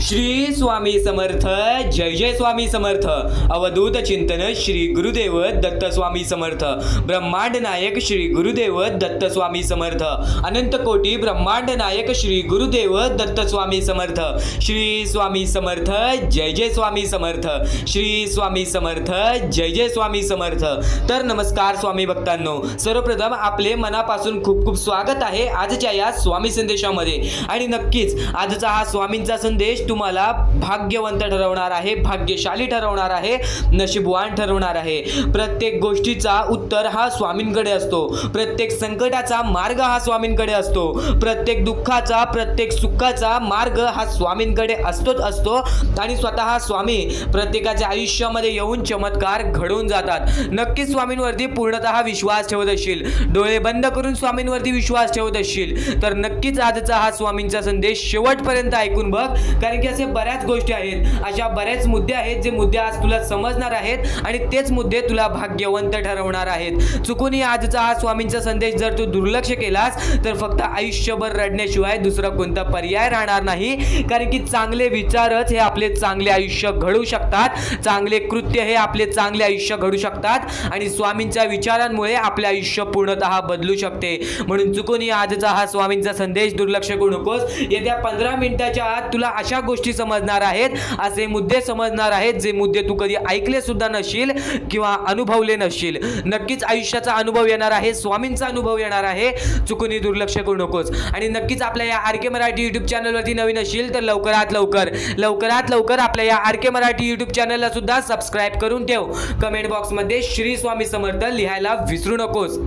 श्री स्वामी समर्थ. जय जय स्वामी समर्थ. अवधूत चिंतन श्री गुरुदेव दत्त स्वामी समर्थ. ब्रह्मांड नायक श्री गुरुदेव दत्त स्वामी समर्थ. अनंत कोटी ब्रह्मांड नायक श्री गुरुदेव दत्त स्वामी समर्थ. श्री स्वामी समर्थ. जय जय स्वामी समर्थ. श्री स्वामी समर्थ. जय जय स्वामी समर्थ. तर नमस्कार स्वामी भक्तांनो, सर्वप्रथम आपले मनापासून खूप खूप स्वागत आहे आजच्या या स्वामी संदेशामध्ये. आणि नक्कीच आजचा हा स्वामींचा संदेश तुम्हाला भाग्यवंत ठरवणार आहे, भाग्यशाली ठरवणार आहे, नशीबवान ठरवणार आहे. प्रत्येक गोष्टीचा उत्तर हा स्वामींकडे असतो. प्रत्येक संकटाचा मार्ग हा स्वामींकडे असतो. प्रत्येक दुःखाचा, प्रत्येक सुखाचा मार्ग हा स्वामींकडे असतोच असतो. आणि स्वतः स्वामी प्रत्येकाच्या आयुष्यामध्ये येऊन चमत्कार घडवून जातात. नक्कीच स्वामींवरती पूर्णतः विश्वास ठेवत असशील, डोळे बंद करून स्वामींवरती विश्वास ठेवत असशील तर नक्कीच आजचा हा स्वामींचा संदेश शेवटपर्यंत ऐकून बघ. कारण की असे बऱ्याच गोष्टी आहेत, अशा बरेच मुद्दे आहेत जे मुद्दे आज तुला समजणार आहेत आणि तेच मुद्दे तुला भाग्यवंत ठरवणार आहेत. चुकूनही आजचा हा स्वामींचा संदेश जर तू दुर्लक्ष केलास तर फक्त आयुष्यभर रडण्याशिवाय दुसरा कोणता पर्याय राहणार नाही. कारण की चांगले विचारच हे आपले चांगले आयुष्य घडवू शकतात, चांगले कृत्य हे आपले चांगले आयुष्य घडू शकतात आणि स्वामींच्या विचारांमुळे आपले आयुष्य पूर्णतः बदलू शकते. म्हणून चुकूनही आजचा हा स्वामींचा संदेश दुर्लक्ष करू नकोस. येत्या 15 मिनिटाच्या आत तुला अशा गोष्टी समजणार आहेत, असे मुद्दे समजणार आहेत जे मुद्दे तू कधी ऐकले सुद्धा नशील किंवा अनुभवले नशील. नक्कीच आयुष्याचा अनुभव येणार आहे, स्वामींचा अनुभव येणार आहे. चुकूनही दुर्लक्ष करू नकोस. आणि नक्कीच आपल्या या आर के मराठी यूट्यूब चॅनलवरती नवीन असेल तर लवकरात लवकर आपल्या या आर के मराठी यूट्यूब चॅनलला सुद्धा सबस्क्राईब करून ठेव. कमेंट बॉक्समध्ये श्री स्वामी समर्थ लिहायला विसरू नकोस.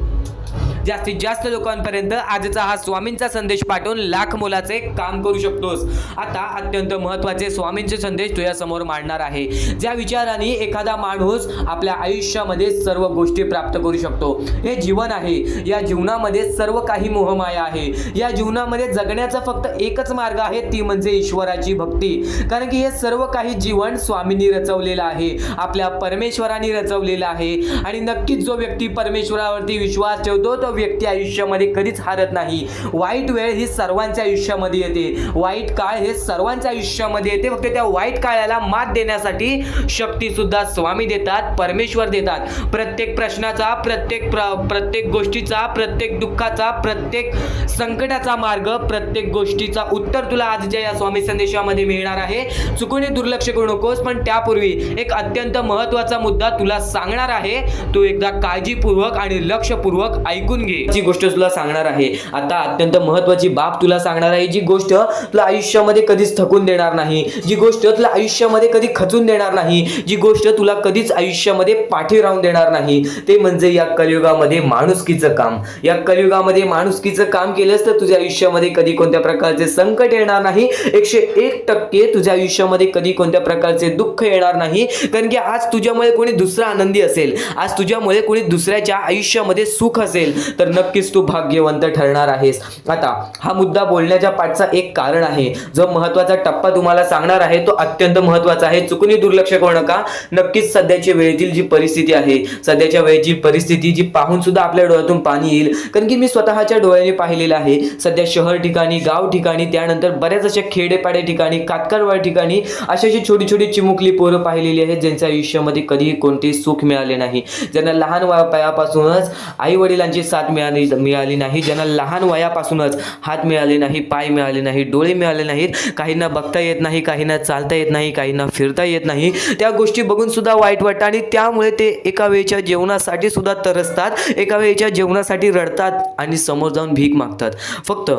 जास्तीत जास्त लोकांपर्यंत आजचा हा स्वामींचा संदेश पाठवून लाख मोलाचे काम करू शकतोस. आता अत्यंत महत्त्वाचे स्वामींचे संदेश तुझ्या समोर मांडणार आहे, ज्या विचाराने एखादा माणूस आपल्या आयुष्यामध्ये सर्व गोष्टी प्राप्त करू शकतो. हे जीवन आहे, या जीवनामध्ये सर्व काही मोहमाया आहे. या जीवनामध्ये जगण्याचा फक्त एकच मार्ग आहे, ती म्हणजे ईश्वराची भक्ती. कारण की हे सर्व काही जीवन स्वामींनी रचवलेलं आहे, आपल्या परमेश्वरांनी रचवलेलं आहे. आणि नक्कीच जो व्यक्ती परमेश्वरावरती विश्वास ठेवतो तो व्यक्ती आयुष्यामध्ये कधीच हारत नाही. वाईट वेळ ही सर्वांच्या आयुष्यामध्ये येते, वाईट काळ हे सर्वांच्या आयुष्यामध्ये येते. फक्त त्या वाईट काळाला मात देण्यासाठी शक्ती सुद्धा स्वामी देतात, परमेश्वर देतात. प्रत्येक प्रश्नाचा, प्रत्येक गोष्टीचा, प्रत्येक दुःखाचा, प्रत्येक संकटाचा मार्ग, प्रत्येक गोष्टीचा उत्तर तुला आजच्या या स्वामी संदेशामध्ये मिळणार आहे. चुकूनही दुर्लक्ष करू नकोस. पण त्यापूर्वी एक अत्यंत महत्त्वाचा मुद्दा तुला सांगणार आहे, तो एकदा काळजीपूर्वक आणि लक्षपूर्वक ऐकून जी गोष्ट तुला सांगणार आहे. आता अत्यंत महत्त्वाची बाब तुला सांगणार आहे, जी गोष्ट तुला आयुष्यामध्ये कधीच थकून देणार नाही, जी गोष्ट तुला आयुष्यामध्ये कधी खचून देणार नाही, जी गोष्ट तुला कधीच आयुष्यामध्ये पाठी राहून देणार नाही. ते म्हणजे या कलियुगामध्ये माणुसकीचं काम. या कलियुगामध्ये माणुसकीचं काम केलंस तर तुझ्या आयुष्यामध्ये कधी कोणत्या प्रकारचे संकट येणार नाही. 101% तुझ्या आयुष्यामध्ये कधी कोणत्या प्रकारचे दुःख येणार नाही. कारण की आज तुझ्यामुळे कोणी दुसरा आनंदी असेल, आज तुझ्यामुळे कोणी दुसऱ्याच्या आयुष्यामध्ये सुख असेल तर नक्कीच तू भाग्यवंत ठरणार आहेस. आता हा मुद्दा बोलण्याच्या पाठचा एक कारण आहे. जो महत्त्वाचा टप्पा तुम्हाला सांगणार आहे तो अत्यंत महत्त्वाचा आहे. चुकूनही दुर्लक्ष करू नका. नक्कीच सध्याच्या वेळेतील जी परिस्थिती आहे, सध्याच्या वेळेची परिस्थिती जी पाहून सुद्धा आपल्या डोळ्यातून पाणी येईल. कारण की मी स्वतःच्या डोळ्याने पाहिलेलं आहे. सध्या शहर ठिकाणी, गाव ठिकाणी, त्यानंतर बऱ्याच अशा खेडेपाडे ठिकाणी, कातकारवाड ठिकाणी अशी छोटी छोटी चिमुकली पोरं पाहिलेली आहेत, ज्यांच्या आयुष्यामध्ये कधीही कोणतेही सुख मिळाले नाही, ज्यांना लहान वयापासूनच आई वडिलांची साथ मिळाली नाही, ज्यांना लहान वयापासूनच हात मिळाले नाही, पाय मिळाले नाही, डोळे मिळाले नाहीत, काहींना बघता येत नाही, काहींना चालता येत नाही, काहींना फिरता येत नाही. त्या गोष्टी बघून सुद्धा वाईट वाटतं आणि त्यामुळे ते एका वेळेच्या जेवणासाठी सुद्धा तरसतात, एका वेळेच्या जेवणासाठी रडतात आणि समोर जाऊन भीक मागतात. फक्त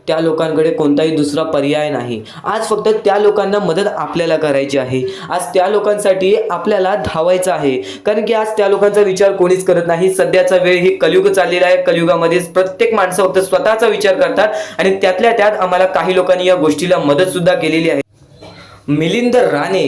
त्या लोकांकडे कोणताही दुसरा पर्याय नाही. आज फक्त त्या लोकांना मदत आपल्याला करायची आहे. आज त्या लोकांसाठी आपल्याला धावायचं आहे. कारण की आज त्या लोकांचा विचार कोणीच करत नाही. सध्याचा वेळ ही कलियुग चाललेला आहे. कलियुगामध्ये प्रत्येक माणसं फक्त स्वतःचा विचार करतात आणि त्यातल्या त्यात आम्हाला काही लोकांनी या गोष्टीला मदत सुद्धा केलेली आहे. मिलिंद राणे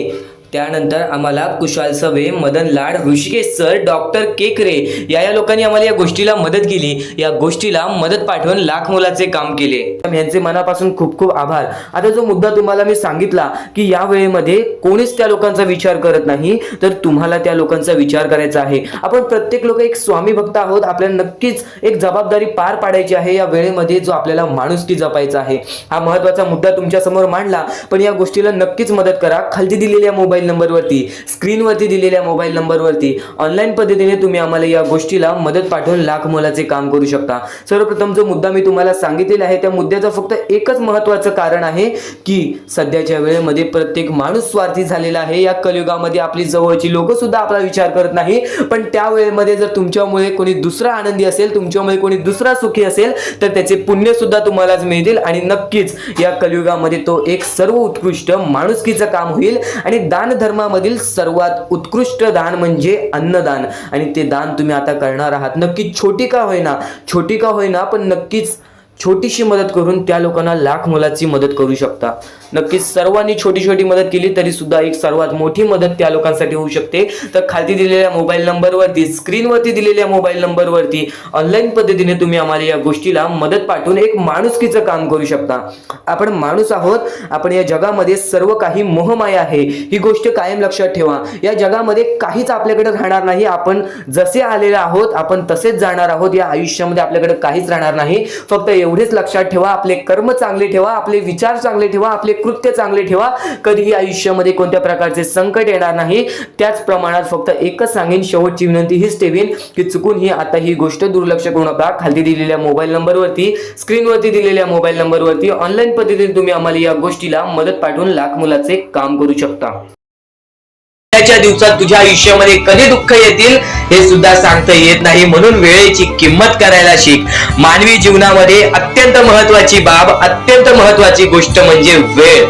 त्यानंतर आम्हाला कुशाल सवे, मदन लाड, ऋषिकेश सर, डॉक्टर केकरे या लोकांनी आम्हाला या गोष्टीला मदत केली. या गोष्टीला मदत पाठवून लाख मोलाचे काम केले. यांचे मनापासून खूप खूप आभार. आता जो मुद्दा तुम्हाला मी सांगितला की या वेळेमध्ये कोणीच त्या लोकांचा विचार करत नाही, तर तुम्हाला त्या लोकांचा विचार करायचा आहे. आपण प्रत्येक लोक एक स्वामी भक्त आहोत. आपल्याला नक्कीच एक जबाबदारी पार पाडायची आहे या वेळेमध्ये, जो आपल्याला माणुसकी जपायचा आहे. हा महत्त्वाचा मुद्दा तुमच्या समोर मांडला, पण या गोष्टीला नक्कीच मदत करा. खाली दिलेल्या मोबाईल नंबरवरती, स्क्रीनवरती दिलेल्या मोबाईल नंबरवरती ऑनलाईन पद्धतीने तुम्ही आम्हाला या गोष्टीला मदत पाठवून लाख मोलाचे काम करू शकता. सर्वप्रथम जो मुद्दा मी तुम्हाला सांगितलेला आहे त्या मुद्द्याचं फक्त एकच महत्त्वाचं कारण आहे की सध्याच्या वेळेमध्ये प्रत्येक माणूस स्वार्थी झालेला आहे. या कलियुगामध्ये आपली जवळची लोक सुद्धा आपला विचार करत नाही, पण त्या वेळेमध्ये जर तुमच्यामुळे कोणी दुसरा आनंदी असेल, तुमच्यामुळे कोणी दुसरा सुखी असेल, तर त्याचे पुण्य सुद्धा तुम्हालाच मिळतील आणि नक्कीच या कलियुगामध्ये तो एक सर्व उत्कृष्ट माणुसकीचं काम होईल. आणि दान धर्मामधील सर्वात उत्कृष्ट दान म्हणजे अन्नदान, आणि ते दान तुम्ही आता करणार आहात. नक्की छोटी का होईना पण नक्कीच छोटीशी मदत करून त्या लोकांना लाख मोलाची मदत करू शकता. नक्कीच सर्वांनी छोटी छोटी मदत केली तरी सुद्धा एक सर्वात मोठी मदत त्या लोकांसाठी होऊ शकते. तर खाली दिलेल्या मोबाईल नंबरवरती, स्क्रीनवरती दिलेल्या मोबाईल नंबरवरती ऑनलाईन पद्धतीने तुम्ही आम्हाला या गोष्टीला मदत पाठवून एक माणुसकीचं काम करू शकता. आपण माणूस आहोत. आपण या जगामध्ये सर्व काही मोहमाया आहे, ही गोष्ट कायम लक्षात ठेवा. या जगामध्ये काहीच आपल्याकडे राहणार नाही. आपण जसे आलेले आहोत आपण तसेच जाणार आहोत. या आयुष्यामध्ये आपल्याकडे काहीच राहणार नाही. फक्त एवढेच लक्षात ठेवा, आपले कर्म चांगले ठेवा, आपले विचार चांगले ठेवा, आपले कृत्य चांगले ठेवा. कधीही आयुष्यामध्ये कोणत्या प्रकारचे संकट येणार नाही. त्याच प्रमाणात फक्त एकच सांगेन, शेवटची विनंती हीच ठेवीन की चुकून ही आता ही गोष्ट दुर्लक्ष करू नका. खाली दिलेल्या मोबाईल नंबरवरती, स्क्रीनवरती दिलेल्या मोबाईल नंबरवरती ऑनलाईन पद्धतीने तुम्ही आम्हाला या गोष्टीला मदत पाठवून लाख मोलाचे काम करू शकता. च्या दिवसात तुझ्या आयुष्यामध्ये कधी दुःख येतील हे सुद्धा सांगता येत नाही, म्हणून वेळेची किंमत करायला शिक. मानवी जीवनामध्ये अत्यंत महत्वाची बाब, अत्यंत महत्वाची गोष्ट म्हणजे वेळ.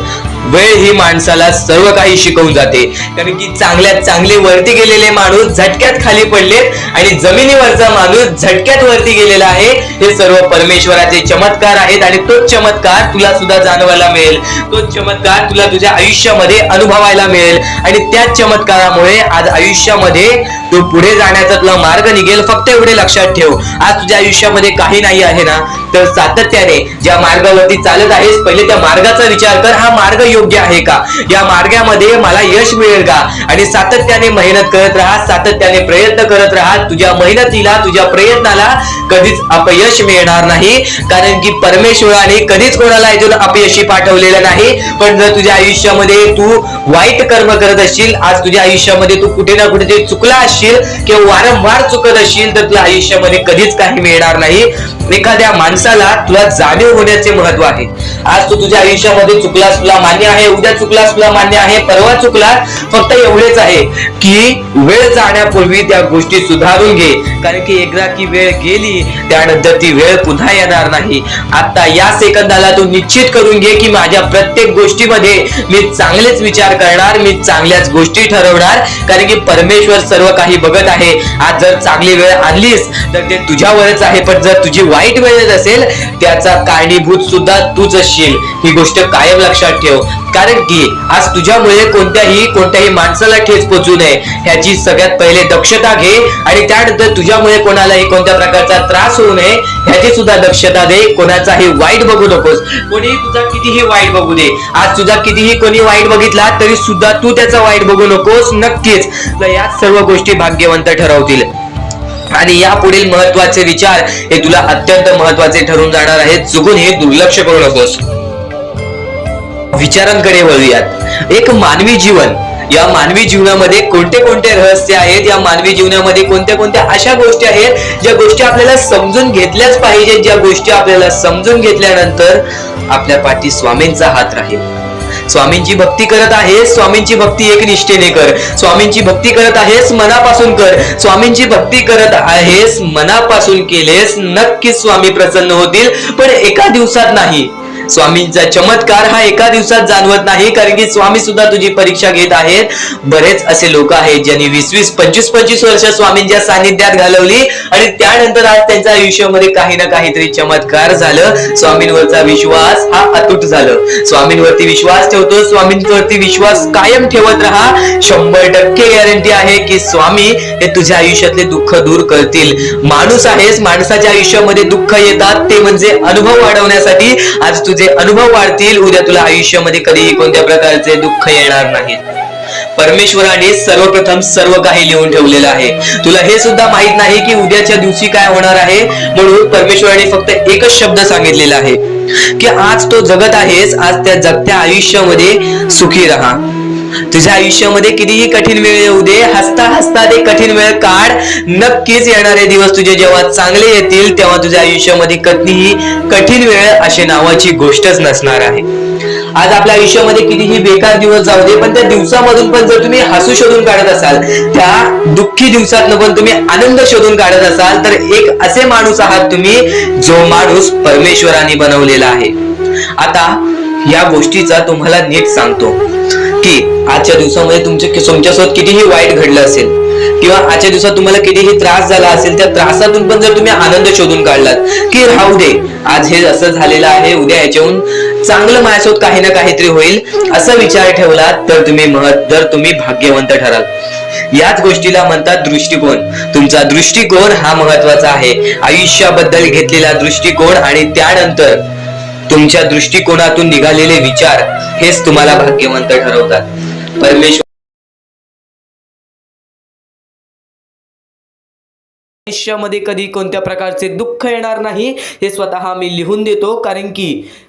वेळ ही माणसाला सर्व काही शिकवून जाते. कारण की चांगल्यात चांगले वरती गेलेले माणूस झटक्यात खाली पडलेत आणि जमिनीवरचा माणूस झटक्यात वरती गेलेला आहे. हे सर्व परमेश्वराचे चमत्कार आहेत आणि तोच चमत्कार तुला सुद्धा जाणवायला मिळेल. तोच चमत्कार तुला तुझ्या आयुष्यामध्ये अनुभवायला मिळेल आणि त्याच चमत्कारामुळे आज आयुष्यामध्ये तो पुढे जाण्याचा तुला मार्ग निघेल. फक्त एवढे लक्षात ठेव, आज तुझ्या आयुष्यामध्ये काही नाही आहे ना, तर सातत्याने ज्या मार्गावरती चालत आहेस पहिले त्या मार्गाचा विचार कर. हा मार्ग योग्य आहे का? या मार्गामध्ये मला यश मिळेल का? आणि सातत्याने मेहनत करत राहा, सातत्याने प्रयत्न करत राहा. तुझ्या मेहनतीला, तुझ्या प्रयत्नाला कधीच अपयश मिळणार नाही, कारण की परमेश्वराने कधीच कोणाला इथून अपयशी पाठवलेलं नाही. पण जर तुझ्या आयुष्यामध्ये तू वाईट कर्म करत असशील, आज तुझ्या आयुष्यामध्ये तू कुठे ना कुठे ते चुकला असशील किंवा वारंवार चुकत असशील, तर तुझ्या आयुष्यामध्ये कधीच काही मिळणार नाही. एखाद्या माणसाला तुला जाणीव होण्याचे महत्व आहे. आज तू तुझ्या आयुष्यामध्ये चुकलास, तुला मान्य आहे. उद्या चुकलास, तुला मान्य आहे. परवा चुकलास, फक्त एवढेच आहे की वेळ जाण्यापूर्वी त्या गोष्टी सुधारून घे, कारण की एकदा की वेळ गेली त्यानंतर ती वेळ पुन्हा येणार नाही. आता या सेकंदाला तू निश्चित करून घे की माझ्या प्रत्येक गोष्टीमध्ये मी चांगलेच विचार करणार, मी चांगल्याच गोष्टी ठरवणार, कारण की परमेश्वर सर्व काही बघत आहे. आज जर चांगली वेळ आणलीस तर ते तुझ्यावरच आहे, पण जर तुझी वाईट वेळ असेल त्याचा कारणीभूत सुद्धा तूच असशील. ही गोष्ट कायम लक्षात ठेव, कारण की आज तुझ्यामुळे कोणत्याही माणसाला ठेच पोचू नये ह्याची सगळ्यात पहिले दक्षता घे. आणि त्यानंतर तुझ्यामुळे कोणालाही कोणत्या प्रकारचा त्रास होऊ नये ह्याची सुद्धा दक्षता दे. कोणाचाही वाईट बघू नकोस. कोणीही तुझा कितीही वाईट बघू दे, आज तुझा कितीही कोणी वाईट बघितला तरी सुद्धा तू त्याचा वाईट बघू नकोस. नक्कीच या सर्व गोष्टी भाग्यवंत ठरवतील आणि या पुढील महत्वाचे विचार हे तुला अत्यंत महत्वाचे ठरून जाणार आहेत. चुकून हे दुर्लक्ष करू नकोस. विचारांकडे वळूयात. एक मानवी जीवन, या मानवी जीवनामध्ये कोणते कोणते रहस्य आहेत, या मानवी जीवनामध्ये कोणत्या कोणत्या अशा गोष्टी आहेत ज्या गोष्टी आपल्याला समजून घेतल्याच पाहिजेत, ज्या गोष्टी आपल्याला समजून घेतल्यानंतर आपल्या पाठी स्वामींचा हात राहील. स्वामींची भक्ती करत आहेस, स्वामींची भक्ती एक निष्ठेने कर. स्वामींची भक्ती करत आहेस, मनापासून कर. स्वामींची भक्ती करत आहेस, मनापासून केलेस, नक्कीच स्वामी प्रसन्न होतील. पण एका दिवसात नाही, स्वामींचा चमत्कार हा एका दिवसात जाणवत नाही, कारण की स्वामी सुद्धा तुझी परीक्षा घेत आहेत. बरेच असे लोक आहेत ज्यांनी 20-20, 25-25 वर्ष स्वामींच्या सानिध्यात घालवली आणि त्यानंतर आज त्यांच्या आयुष्यामध्ये काही ना काहीतरी चमत्कार झालं. स्वामींवरचा विश्वास हा अतूट झालं. स्वामींवरती विश्वास ठेवतो, स्वामींवरती विश्वास कायम ठेवत राहा. 100% गॅरंटी आहे की स्वामी हे तुझ्या आयुष्यातले दुःख दूर करतील. माणूस आहेस, माणसाच्या आयुष्यामध्ये दुःख येतात, ते म्हणजे अनुभव वाढवण्यासाठी. आज तुझे अनुभव वाढतील, उद्या तुला आयुष्यामध्ये कधीही कोणत्या प्रकारचे दुःख येणार नाही. परमेश्वराने सर्वप्रथम सर्व काही लिहून ठेवलेलं आहे. तुला हे सुद्धा माहित नाही की उद्याच्या दिवशी काय होणार आहे, म्हणून परमेश्वराने फक्त एकच शब्द सांगितलेला आहे की आज तो जगत आहेस, आज त्या जगत्या आयुष्यामध्ये सुखी राहा. तुझ्या आयुष्यामध्ये कितीही कठीण वेळ येऊ दे, हसता हसता ते कठीण वेळ काढ. नक्कीच येणारे दिवस तुझे जेव्हा चांगले येतील तेव्हा तुझ्या आयुष्यामध्ये कधीही कठीण वेळ अशी नावाची गोष्टच नसणार आहे. आज आपल्या आयुष्यामध्ये कितीही बेकार दिवस जाऊ दे, पण त्या दिवसामधून पण जर तुम्ही हसू शोधून काढत असाल, त्या दुःखी दिवसातनं पण तुम्ही आनंद शोधून काढत असाल, तर एक असे माणूस आहात तुम्ही जो माणूस परमेश्वराने बनवलेला आहे. आता या गोष्टीचा तुम्हाला नीट सांगतो की आजच्या दिवसामध्ये तुमच्यासोबत कितीही वाईट घडलं असेल किंवा आजच्या दिवसात तुम्हाला कितीही त्रास झाला असेल, त्या त्रासातून पण जर तुम्ही आनंद शोधून काढलात की राहू दे, आज हे असं झालेलं आहे, उद्या याच्याहून चांगलं माझ्यासोबत काही ना काहीतरी होईल, असा विचार ठेवलात तर तुम्ही भाग्यवंत ठराल. याच गोष्टीला म्हणतात दृष्टिकोन. तुमचा दृष्टिकोन हा महत्वाचा आहे. आयुष्याबद्दल घेतलेला दृष्टिकोन आणि त्यानंतर तुमच्या दृष्टिकोनातून निघालेले विचार हेच तुम्हाला भाग्यवंत ठरवतात. परमेश्वर आयुष्यामध्ये कधी कोणत्या प्रकारचे दुःख येणार नाही हे स्वतः मी लिहून देतो,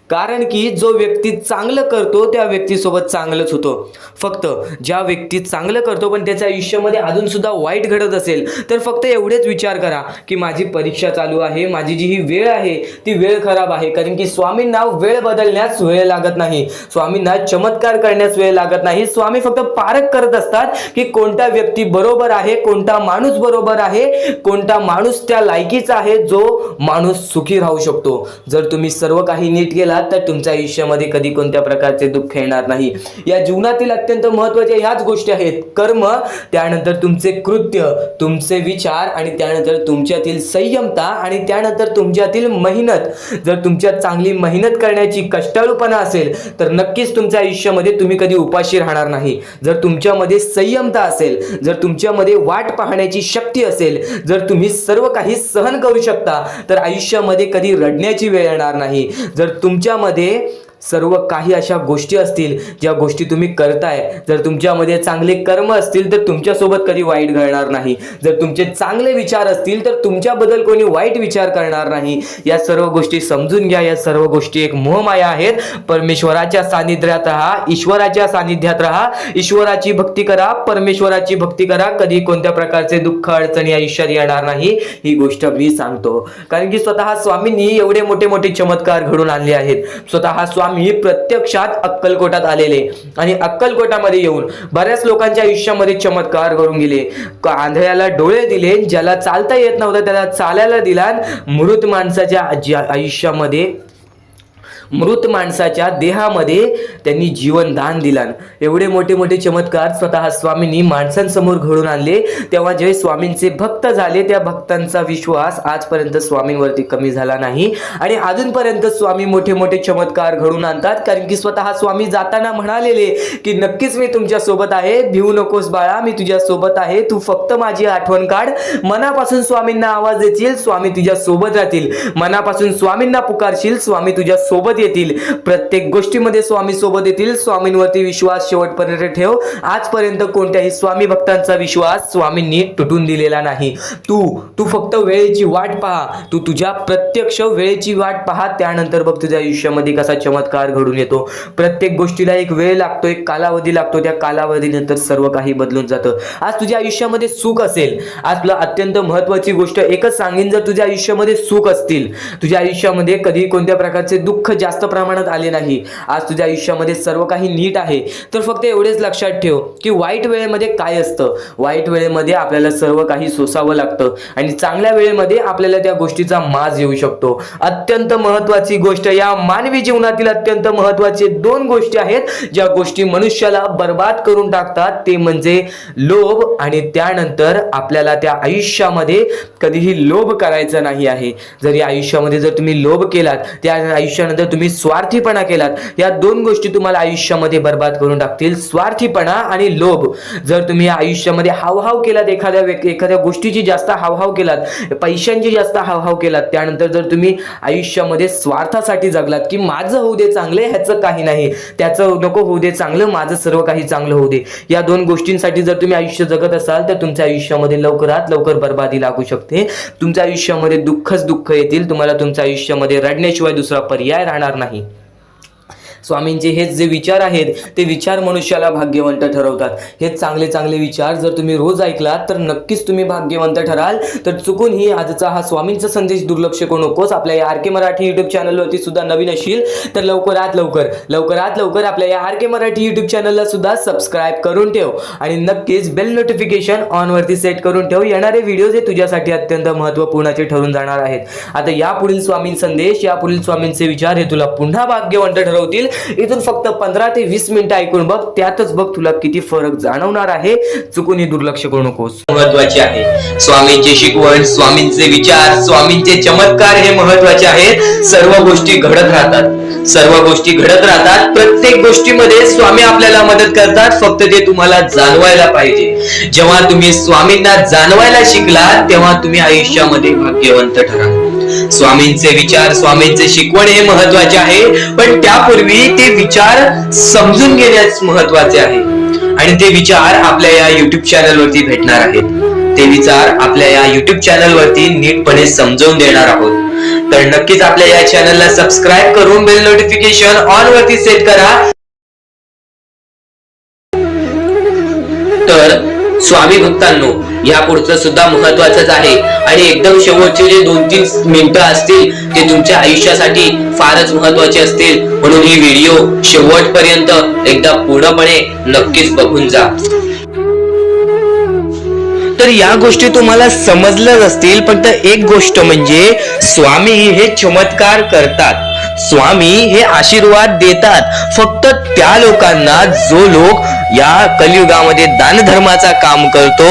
कारण की जो व्यक्ती चांगलं करतो त्या व्यक्तीसोबत चांगलंच होतं. फक्त ज्या व्यक्ती चांगलं करतो पण त्याच्या आयुष्यामध्ये अजून सुद्धा वाईट घडत असेल तर फक्त एवढेच विचार करा की माझी परीक्षा चालू आहे, माझी जी ही वेळ आहे ती वेळ खराब आहे. कारण की स्वामींना वेळ बदलण्यास वेळ लागत नाही, स्वामींना चमत्कार करण्यास वेळ लागत नाही. स्वामी फक्त पारख करत असतात की कोणता व्यक्ती बरोबर आहे, कोणता माणूस बरोबर आहे, कोणता माणूस त्या लायकीचा आहे जो माणूस सुखी राहू शकतो. जर तुम्ही सर्व काही नीट केला तर तुमच्या आयुष्यामध्ये कधी कोणत्या प्रकारचे दुःख येणार नाही. या जीवनातील अत्यंत महत्त्वाच्या ह्याच गोष्टी आहेत: कर्म, त्यानंतर तुमचे कृत्य, तुमचे विचार आणि त्यानंतर तुमच्यातील संयमता आणि त्यानंतर तुमच्यातील मेहनत. जर तुमच्यात चांगली मेहनत करण्याची कष्टाळूपणा असेल तर नक्कीच तुमच्या आयुष्यामध्ये तुम्ही कधी उपाशी राहणार नाही. जर तुमच्यामध्ये संयमता असेल, जर तुमच्यामध्ये वाट पाहण्याची शक्ती असेल, जर तुम्ही सर्व काही सहन करू शकता तर आयुष्यामध्ये कधी रडण्याची वेळ येणार नाही. जर तुमच्यामध्ये सर्व काही अशा गोष्टी असतील ज्या गोष्टी तुम्ही करताय, जर तुमच्यामध्ये चांगले कर्म असतील तर तुमच्यासोबत कधी वाईट घडणार नाही. जर तुमचे चांगले विचार असतील तर तुमच्याबद्दल कोणी वाईट विचार करणार नाही. या सर्व गोष्टी समजून घ्या. या सर्व गोष्टी एक मोहमाया आहेत. परमेश्वराच्या सानिध्यात राहा, ईश्वराच्या सानिध्यात राहा, ईश्वराची भक्ती करा, परमेश्वराची भक्ती करा. कधी कोणत्या प्रकारचे दुःख अडचणी आयुष्यात येणार नाही, ही गोष्ट मी सांगतो. कारण की स्वतः स्वामींनी एवढे मोठे मोठे चमत्कार घडून आणले आहेत. स्वतः स्वामी प्रत्यक्षात अक्कलकोटात आलेले आणि अक्कलकोटामध्ये येऊन बऱ्याच लोकांच्या आयुष्यामध्ये चमत्कार घडून गेले. आंधळ्याला डोळे दिले, ज्याला चालता येत नव्हतं त्याला चालायला दिला, मृत माणसाच्या आयुष्यामध्ये, मृत माणसाच्या देहामध्ये त्यांनी जीवन दान दिला. एवढे मोठे मोठे चमत्कार स्वतः स्वामींनी माणसांसमोर घडून आणले. तेव्हा जे स्वामींचे भक्त झाले त्या भक्तांचा विश्वास आजपर्यंत स्वामींवरती कमी झाला नाही आणि अजूनपर्यंत स्वामी मोठे मोठे चमत्कार घडून आणतात. कारण की स्वतः स्वामी जाताना म्हणालेले की नक्कीच मी तुमच्या सोबत आहे, भिवू नकोस बाळा, मी तुझ्या सोबत आहे, तू फक्त माझी आठवण काढ. मनापासून स्वामींना आवाज देशील, स्वामी तुझ्या सोबत राहतील. मनापासून स्वामींना पुकारशील, स्वामी तुझ्या सोबत येतील. प्रत्येक गोष्टीमध्ये स्वामी सोबत येतील. स्वामींवरती विश्वास शेवटपर्यंत ठेव. आजपर्यंत कोणत्याही स्वामी भक्तांचा विश्वास स्वामींनी तुटून दिलेला नाही. तू फक्त वेळेची वाट पहा, तू तुझ्या प्रत्यक्ष वेळेची वाट पहा, त्यानंतर बघ तुझ्या आयुष्यामध्ये कसा चमत्कार घडून येतो. प्रत्येक गोष्टीला एक वेळ लागतो, एक कालावधी लागतो. त्या कालावधीनंतर सर्व काही बदलून जातं. आज तुझ्या आयुष्यामध्ये सुख असेल, आज तुला अत्यंत महत्त्वाची गोष्ट एकच सांगेन, जर तुझ्या आयुष्यामध्ये सुख असतील, तुझ्या आयुष्यामध्ये कधी कोणत्या प्रकारचे दुःख जास्त प्रमाणात आले नाही, आज तुझ्या आयुष्यामध्ये सर्व काही नीट आहे, तर फक्त एवढेच लक्षात ठेव की वाईट वेळेमध्ये काय असतं. वाईट वेळेमध्ये आपल्याला सर्व काही सोसावं लागतं आणि चांगल्या वेळेमध्ये आपल्याला त्या गोष्टीचा माज येऊ शकतो. अत्यंत महत्त्वाची गोष्ट, या मानवी जीवनातील अत्यंत महत्त्वाचे 2 गोष्टी आहेत ज्या गोष्टी मनुष्याला बर्बाद करून टाकतात, ते म्हणजे लोभ आणि त्यानंतर आपल्याला त्या आयुष्यामध्ये कधीही लोभ करायचा नाही आहे. जर या आयुष्यामध्ये जर तुम्ही लोभ केलात, त्या आयुष्यानंतर तुम्ही स्वार्थीपणा केलात, या 2 गोष्टी तुम्हाला आयुष्यामध्ये बर्बाद करून टाकतील. स्वार्थीपणा आणि लोभ. जर तुम्ही या आयुष्यामध्ये हावभाव केलात, एखाद्या गोष्टीची जास्त हावभाव केलात, पैशांची जास्त हावभाव केलात, त्यानंतर जर तुम्ही आयुष्यामध्ये स्वार्थासाठी जगलात की माझं होऊ दे चांगलं, ह्याचं काही नाही, त्याचं नको होऊ दे चांगलं, माझं सर्व काही चांगलं होऊ दे, या 2 गोष्टींसाठी जर तुम्ही आयुष्य जगत असाल तर तुमच्या आयुष्यामध्ये लवकरात लवकर बर्बादी लागू शकते. तुमच्या आयुष्यामध्ये दुःखच दुःख येतील. तुम्हाला तुमच्या आयुष्यामध्ये रडण्याशिवाय दुसरा पर्याय राहणार नाही. स्वामींचे हेच जे विचार आहेत ते विचार मनुष्याला भाग्यवंत ठरवतात. हे चांगले चांगले विचार जर तुम्ही रोज ऐकलात तर नक्कीच तुम्ही भाग्यवंत ठराल. तर चुकूनही आजचा हा स्वामींचा संदेश दुर्लक्ष करू नकोस. आपल्या या आर के मराठी यूट्यूब चॅनलवरती सुद्धा नवीन असशील तर लवकरात लवकर आपल्या या आर के मराठी यूट्यूब चॅनलला सुद्धा सबस्क्राईब करून ठेव आणि नक्कीच बेल नोटिफिकेशन ऑन वरती सेट करून ठेव. येणारे व्हिडिओज हे तुझ्यासाठी अत्यंत महत्त्वपूर्णाचे ठरून जाणार आहेत. आता यापुढील स्वामीं संदेश, यापुढील स्वामींचे विचार हे तुला पुन्हा भाग्यवंत ठरवतील. इथून फक्त 15 ते 20 मिनिटं ऐकून बघ, त्यातच बघ तुला किती फरक जाणवणार आहे. चुकूनही दुर्लक्ष करू नकोस. महत्वाचे आहे स्वामींची शिकवण, स्वामींचे विचार, स्वामींचे चमत्कार हे महत्वाचे आहेत. सर्व गोष्टी घडत राहतात. प्रत्येक गोष्टीमध्ये स्वामी आपल्याला मदत करतात. फक्त ते तुम्हाला जाणवायला पाहिजे. जेव्हा तुम्ही स्वामींना जाणवायला शिकलात तेव्हा तुम्ही आयुष्यामध्ये भाग्यवंत ठराल. स्वामींचे विचार, स्वामींचे शिकवण हे महत्वाचे आहे, पण त्यापूर्वी ते विचार समजून घेण्यास महत्वाचे आहे आणि ते विचार आपल्या या युट्यूब चॅनल वरती भेटणार आहेत. ते विचार आपल्या या युट्यूब चॅनल वरती नीटपणे समजावून देणार आहोत. तर नक्कीच आपल्या या चॅनलला सबस्क्राईब करून बेल नोटिफिकेशन ऑन वरती सेट करा. तर स्वामी भक्तांनो, या पुढचं सुद्धा महत्वाचंच आहे आणि एकदम शेवटचे जे 2-3 मिनिटं असतील ते तुमच्या आयुष्यासाठी फारच महत्वाचे असतील. म्हणून ही व्हिडिओ शेवटपर्यंत एकदा पूर्णपणे नक्कीच बघून जा. तर या गोष्टी तुम्हाला समजल्याच असतील, पण एक गोष्ट म्हणजे स्वामी हे चमत्कार करतात. स्वामी हे आशीर्वाद देतात फक्त त्या लोकांना जो लोक या कलियुगामध्ये दानधर्माचा काम करतो,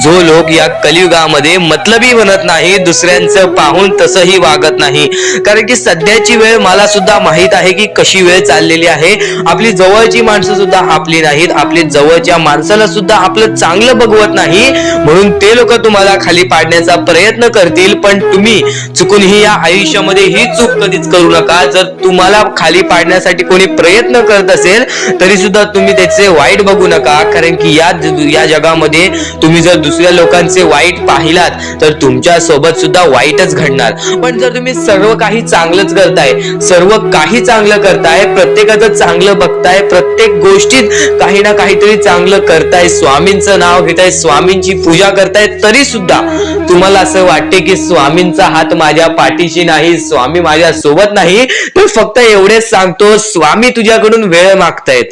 जो लोक या कलियुगामध्ये मतलबी बनत नाही, दुसऱ्यांचं पाहून तसंही वागत नाही. कारण की सध्याची वेळ मला सुद्धा माहित आहे की कशी वेळ चाललेली आहे. आपली जवळची माणसं सुद्धा आपली नाहीत, आपली जवळच्या माणसाला सुद्धा आपलं चांगलं बघवत नाही. म्हणून ते लोक तुम्हाला खाली पाडण्याचा प्रयत्न करतील, पण तुम्ही चुकूनही या आयुष्यामध्ये ही चूक कधीच करू नका. जर तुम्हाला खाली पाडण्यासाठी कोणी प्रयत्न करत असेल तरी सुद्धा तुम्ही त्याचे वाईट बघू नका, कारण की या जगामध्ये तुम्ही जर दुसऱ्या लोकांचे वाईट पाहिलात तर तुमच्या सोबत सुद्धा वाईटच घडणार. पण जर तुम्ही सर्व काही चांगलंच करताय, सर्व काही चांगलं करताय, प्रत्येकाचं चांगलं बघताय, प्रत्येक गोष्टीत काही ना काहीतरी चांगलं करताय, स्वामींचं नाव घेताय, स्वामींची पूजा करताय, तरी सुद्धा तुम्हाला असं वाटते की स्वामींचा हात माझ्या पाठीशी नाही, स्वामी माझ्या सोबत नाही, तर फक्त एवढेच सांगतो, स्वामी तुझ्याकडून वेळ मागतायत.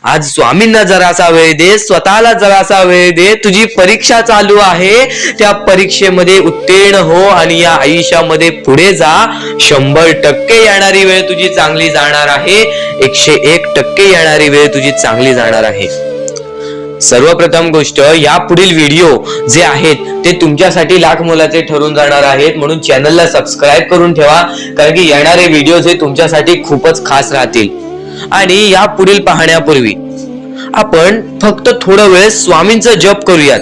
आज स्वामींना जरासा वेळ दे, स्वतःला जरासा वेळ दे. तुझी परीक्षा चालू आहे, त्या परीक्षेमध्ये उत्तीर्ण हो आणि या आयुष्यामध्ये पुढे जा. 100% येणारी वेळ तुझी चांगली जाणार आहे. 101% येणारी वेळ तुझी चांगली जाणार आहे. सर्वप्रथम गोष्ट, या पुढील व्हिडिओ जे आहेत ते तुमच्यासाठी लाख मोलाचे ठरून जाणार आहेत. म्हणून चॅनलला सबस्क्राईब करून ठेवा, कारण की येणारे व्हिडिओ हे तुमच्यासाठी खूपच खास राहतील. आणि या पुढील पाहण्यापूर्वी आपण फक्त थोडा वेळ स्वामींचा जप करूयात.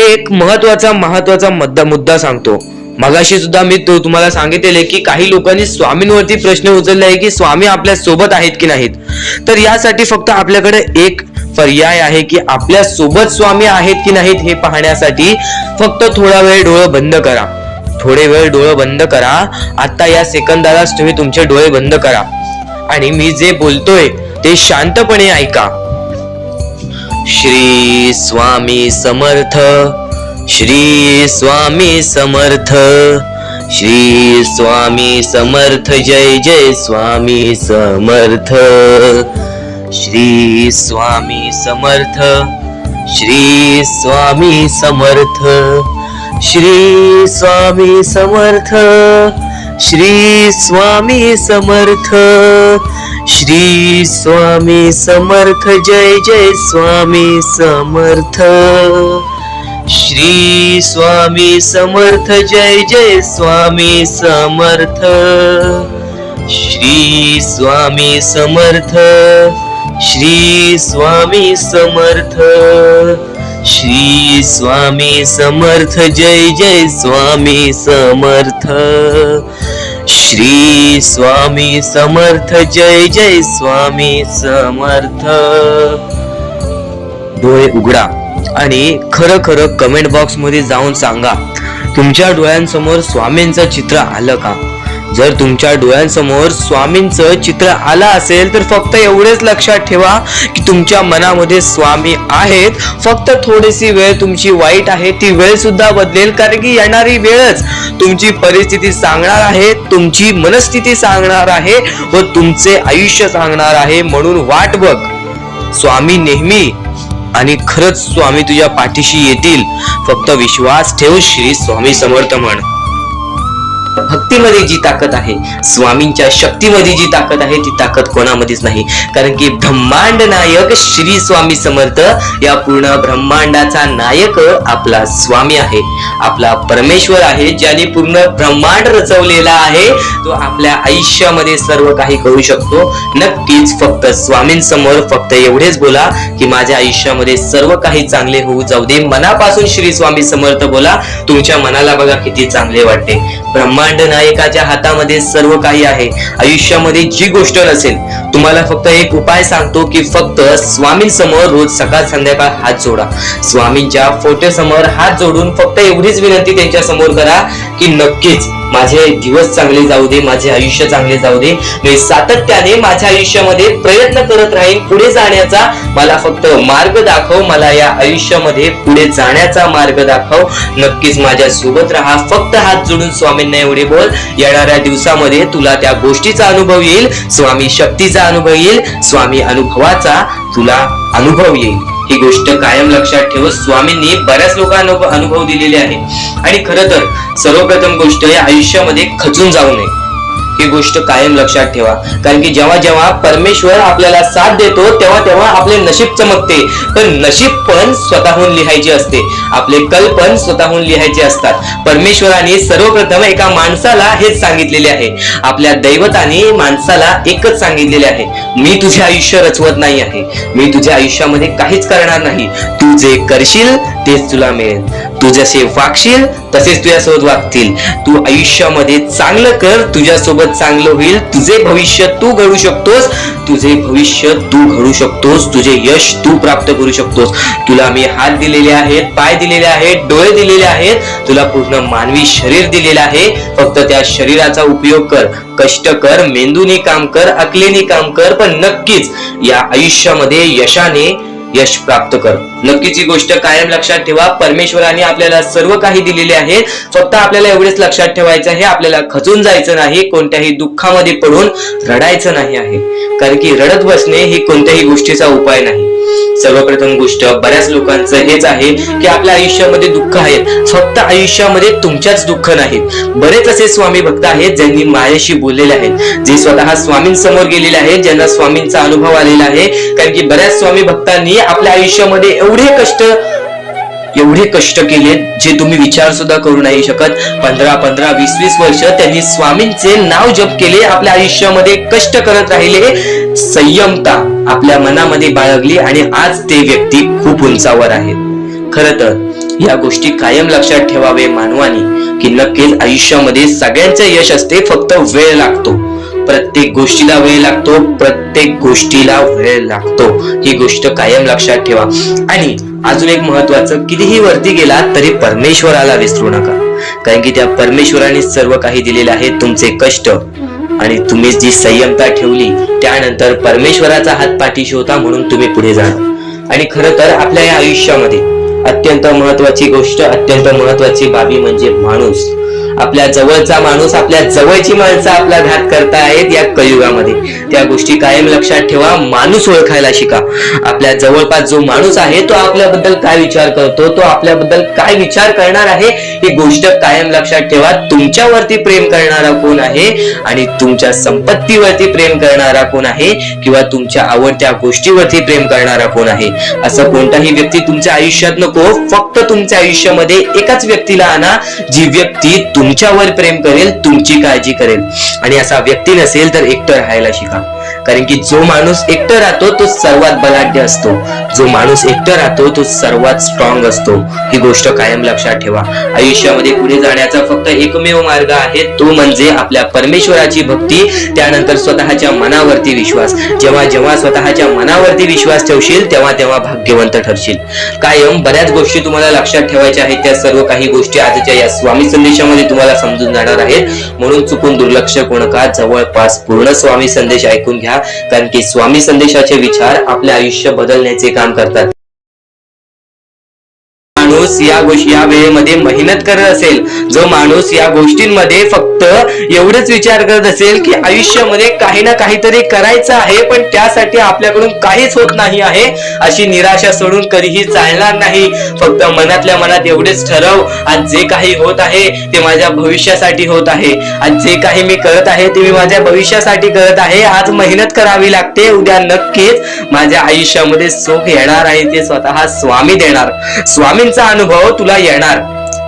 एक महत्वाचा मुद्दा सांगतो. मगाशी सुद्धा मी तुम्हाला सांगितले की काही लोकांनी स्वामींवरती प्रश्न उचलले आहे की स्वामी आपल्या सोबत आहेत की नाहीत. तर यासाठी फक्त आपल्याकडे एक पर्याय आहे की आपल्या सोबत स्वामी आहेत की नाहीत हे पाहण्यासाठी फक्त थोडा वेळ डोळे बंद करा. थोडे वेळ डोळे बंद करा. आता या सेकंदालाच तुम्ही तुमचे डोळे बंद करा आणि मी जे बोलतोय ते शांतपणे ऐका. श्री स्वामी समर्थ, श्री स्वामी समर्थ, श्री स्वामी समर्थ जय जय स्वामी समर्थ श्री स्वामी समर्थ श्री स्वामी समर्थ श्री स्वामी समर्थ श्री स्वामी समर्थ श्री स्वामी समर्थ जय जय स्वामी समर्थ श्री स्वामी समर्थ जय जय स्वामी समर्थ श्री स्वामी समर्थ श्री स्वामी समर्थ श्री स्वामी समर्थ जय जय स्वामी समर्थ श्री स्वामी समर्थ जय जय स्वामी समर्थ. डोळे उघडा आणि खरं खरं कमेंट बॉक्स मध्ये जाऊन सांगा, तुमच्या डोळ्यांसमोर स्वामींचं चित्र आलं का? जर तुमच्या डोळ्यांसमोर स्वामींचं चित्र आलं असेल तर फक्त एवढेच लक्षात ठेवा की तुमच्या मनामध्ये स्वामी आहेत. फक्त थोडीशी वेळ तुमची वाईट आहे, ती वेळ सुद्धा बदलेल, कारण की येणारी वेळच तुमची परिस्थिती सांगणार आहे, तुमची मनस्थिती सांगणार आहे व तुमचे आयुष्य सांगणार आहे. म्हणून वाट बघ, स्वामी नेहमी आणि खरंच स्वामी तुझ्या पाठीशी येतील. फक्त विश्वास ठेव. श्री स्वामी समर्थ म्हण. भक्तीमध्ये जी ताकद आहे, स्वामींच्या शक्तीमध्ये जी ताकद आहे, ती ताकद कोणामध्येच नाही. कारण की ब्रह्मांड नायक श्री स्वामी समर्थ, या पूर्ण ब्रह्मांडाचा नायक आपला स्वामी आहे, आपला परमेश्वर आहे, ज्याने पूर्ण ब्रह्मांड रचवलेला आहे. तो आपल्या आयुष्यामध्ये सर्व काही करू शकतो. नक्कीच फक्त स्वामींसमोर फक्त एवढेच बोला की माझ्या आयुष्यामध्ये सर्व काही चांगले होऊ जाऊ दे. मनापासून श्री स्वामी समर्थ बोला. तुमच्या मनाला बघा किती चांगले वाटते. ब्रह्मांड नायकाच्या हातामध्ये सर्व काही आहे. आयुष्यामध्ये जी गोष्ट नसेल, तुम्हाला फक्त एक उपाय सांगतो की फक्त स्वामींसमोर रोज सकाळ संध्याकाळ हात जोडा. स्वामींच्या फोटो समोर हात जोडून फक्त एवढीच विनंती त्यांच्या समोर करा की नक्कीच माझे दिवस चांगले जाऊ दे, माझे आयुष्य चांगले जाऊ दे. मी सातत्याने माझ्या आयुष्यामध्ये प्रयत्न करत राहीन पुढे जाण्याचा. मला फक्त मार्ग दाखव, मला या आयुष्यामध्ये पुढे जाण्याचा मार्ग दाखव. नक्कीच माझ्या सोबत राहा. फक्त हात जोडून स्वामींना एवढे बोल. येणाऱ्या दिवसामध्ये तुला त्या गोष्टीचा अनुभव येईल, स्वामी शक्तीचा अनुभव येईल, स्वामी अनुभवाचा तुला अनुभव येईल. ही गोष्ट कायम लक्षात ठेव. स्वामींनी बऱ्याच लोकांना अनुभव दिलेले आहे. आणि खरं तर सर्वप्रथम गोष्ट या आयुष्यामध्ये खचून जाऊ नये, ही गोष्ट कायम लक्षात ठेवा. कारण की जेव्हा जेव्हा परमेश्वर आपल्याला साथ देतो तेव्हा तेव्हा आपले नशीब चमकते. पण नशीब पण स्वतःहून लिहायचे असते, आपले कल पण स्वतःहून लिहायचे असतात. परमेश्वराने सर्वप्रथम एका माणसाला हेच सांगितलेले आहे, आपल्या दैवताने माणसाला एकच सांगितलेले आहे, मी तुझे आयुष्य रचवत नाही आहे, मी तुझ्या आयुष्यामध्ये काहीच करणार नाही. तू जे करशील तेच तुला मिळेल. तू जसे वागशील तसेच तुझ्यासोबत वागतील. तू आयुष्यामध्ये चांगलं कर, तुझ्यासोबत चांगलं होईल. तुझे भविष्य तू घडू शकतोस, तुझे भविष्य तू घडू शकतोस, तुझे यश तू प्राप्त करू शकतोस. तुला मी हात दिलेले आहेत, पाय दिलेले आहेत, डोळे दिलेले आहेत, तुला पूर्ण मानवी शरीर दिलेलं आहे. फक्त त्या शरीराचा उपयोग कर, कष्ट कर, मेंदूने काम कर, अकलेने काम कर, पण नक्कीच या आयुष्यामध्ये यशाने यश प्राप्त कर. नक्कीच ही गोष्ट कायम लक्षात ठेवा. परमेश्वराने आपल्याला सर्व काही दिलेले आहे. फक्त आपल्याला एवढेच लक्षात ठेवायचं आहे, आपल्याला खचून जायचं नाही, कोणत्याही दुःखामध्ये पडून रडायचं नाही आहे. कारण की रडत बसणे ही कोणत्याही गोष्टीचा उपाय नाही. सर्वप्रथम गोष्ट बऱ्याच लोकांचं हेच आहे की आपल्या आयुष्यामध्ये दुःख आहेत. फक्त आयुष्यामध्ये तुमच्याच दुःख नाहीत. बरेच असे स्वामी भक्त आहेत ज्यांनी माझ्याशी बोललेले आहेत, जे स्वतः स्वामींसमोर गेलेले आहेत, ज्यांना स्वामींचा अनुभव आलेला आहे. कारण की बऱ्याच स्वामी भक्तांनी आपल्या आयुष्यामध्ये एवढे कष्ट केले जे तुम्ही विचार सुद्धा करू नाही शकत. 15, 20 वर्ष त्यांनी स्वामींचे नाव जप केले, आपल्या आयुष्यामध्ये कष्ट करत राहिले, संयमता आपल्या मनामध्ये बाळगली आणि आज ते व्यक्ती खूप उंचावर आहेत. खरं तर या गोष्टी कायम लक्षात ठेवावे मानवानी की नक्कीच आयुष्यामध्ये सगळ्यांचे यश असते, फक्त वेळ लागतो. प्रत्येक गोष्टीला वेळ लागतो, प्रत्येक गोष्टीला वेळ लागतो. ही गोष्ट कायम लक्षात ठेवा. आणि अजून एक महत्वाचं, कितीही वरती गेला तरी परमेश्वराला विसरू नका. कारण की त्या परमेश्वराने सर्व काही दिलेले आहे. तुमचे कष्ट आणि तुम्ही जी संयमता ठेवली त्यानंतर परमेश्वराचा हात पाठीशी होता, म्हणून तुम्ही पुढे जाणार. आणि खरं तर आपल्या या आयुष्यामध्ये अत्यंत महत्वाची गोष्ट, अत्यंत महत्वाची बाबी म्हणजे माणूस. आपल्या जवळचा माणूस, आपल्या जवळची माणसं आपला घात करतायत या कलियुगामध्ये. त्या गोष्टी कायम लक्षात ठेवा. माणूस ओळखायला शिका. आपल्या जवळपास जो माणूस आहे तो आपल्याबद्दल काय विचार करतो, तो आपल्याबद्दल काय विचार करणार आहे, ही गोष्ट कायम लक्षात ठेवा. तुमच्यावरती प्रेम करणारा कोण आहे आणि तुमच्या संपत्तीवरती प्रेम करणारा कोण आहे किंवा तुमच्या आवडत्या गोष्टीवरती प्रेम करणारा कोण आहे. असं कोणताही व्यक्ती तुमच्या आयुष्यात नको. फक्त तुमच्या आयुष्यामध्ये एकाच व्यक्तीला आणा, जी व्यक्ती तुमच्यावर प्रेम करेल, तुमची काळजी करेल. आणि असा व्यक्ती नसेल तर एकटं राहायला शिका. कारण की जो माणूस एकटं राहतो तो सर्वात बलाढ्य असतो. जो माणूस एकटं राहतो तो सर्वात स्ट्रॉंग असतो. ही गोष्ट कायम लक्षात ठेवा. आयुष्यामध्ये पुढे जाण्याचा फक्त एकमेव मार्ग आहे, तो म्हणजे आपल्या परमेश्वराची भक्ती, त्यानंतर स्वतःच्या मनावरती विश्वास. जेव्हा जेव्हा स्वतःच्या मनावरती विश्वास ठेवशील तेव्हा तेव्हा भाग्यवंत ठरशील. कायम बऱ्याच गोष्टी तुम्हाला लक्षात ठेवायच्या आहेत. त्या सर्व काही गोष्टी आजच्या या स्वामी संदेशामध्ये तुम्हाला समजून जाणार आहेत. म्हणून चुकून दुर्लक्ष करू नका. जवळपास पूर्ण स्वामी संदेश ऐकून घ्या. कारण की स्वामी संदेशाचे विचार आपले आयुष्य बदलण्याचे काम करतात. माणूस या वेळेमध्ये मेहनत करत असेल, जो माणूस या गोष्टींमध्ये फक्त एवढंच विचार करत असेल की आयुष्यामध्ये काही ना काहीतरी करायचं आहे पण त्यासाठी आपल्याकडून काहीच होत नाही आहे, अशी निराशा सोडून कधीही चालणार नाही. फक्त मनातल्या मनात एवढेच ठरव, आज जे काही होत आहे ते माझ्या भविष्यासाठी होत आहे. आज जे काही मी करत आहे ते मी माझ्या भविष्यासाठी करत आहे. आज मेहनत करावी लागते, उद्या नक्कीच माझ्या आयुष्यामध्ये सुख येणार आहे, ते स्वतः स्वामी देणार. स्वामींचा अनुभव तुला येणार.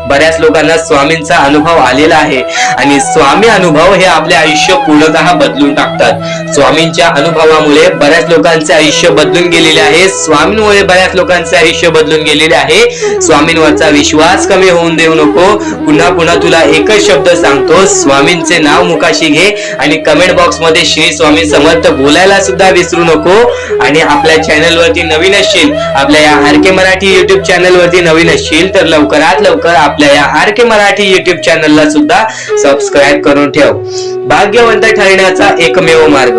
बऱ्याच लोकांना स्वामींचा अनुभव आलेला आहे आणि स्वामी अनुभव हे आपले आयुष्य पूर्णतः बदलून टाकतात. स्वामींच्या अनुभवामुळे बऱ्याच लोकांचे आयुष्य बदलून गेलेले आहे. स्वामींमुळे बऱ्याच लोकांचे आयुष्य बदलून गेलेले आहे. स्वामींवरचा विश्वास कमी होऊन देऊ नको. पुन्हा पुन्हा तुला एकच शब्द सांगतो, स्वामींचे नाव मुखाशी घे आणि कमेंट बॉक्स मध्ये श्री स्वामी समर्थ बोलायला सुद्धा विसरू नको. आणि आपल्या चॅनल वरती नवीन असशील, आपल्या या आरके मराठी युट्यूब चॅनल वरती नवीन असशील तर लवकरात लवकर आपल्या या आरके मराठी युट्यूब चॅनलला सुद्धा सबस्क्राईब करून ठेव. भाग्यवंत ठरण्याचा एकमेव मार्ग,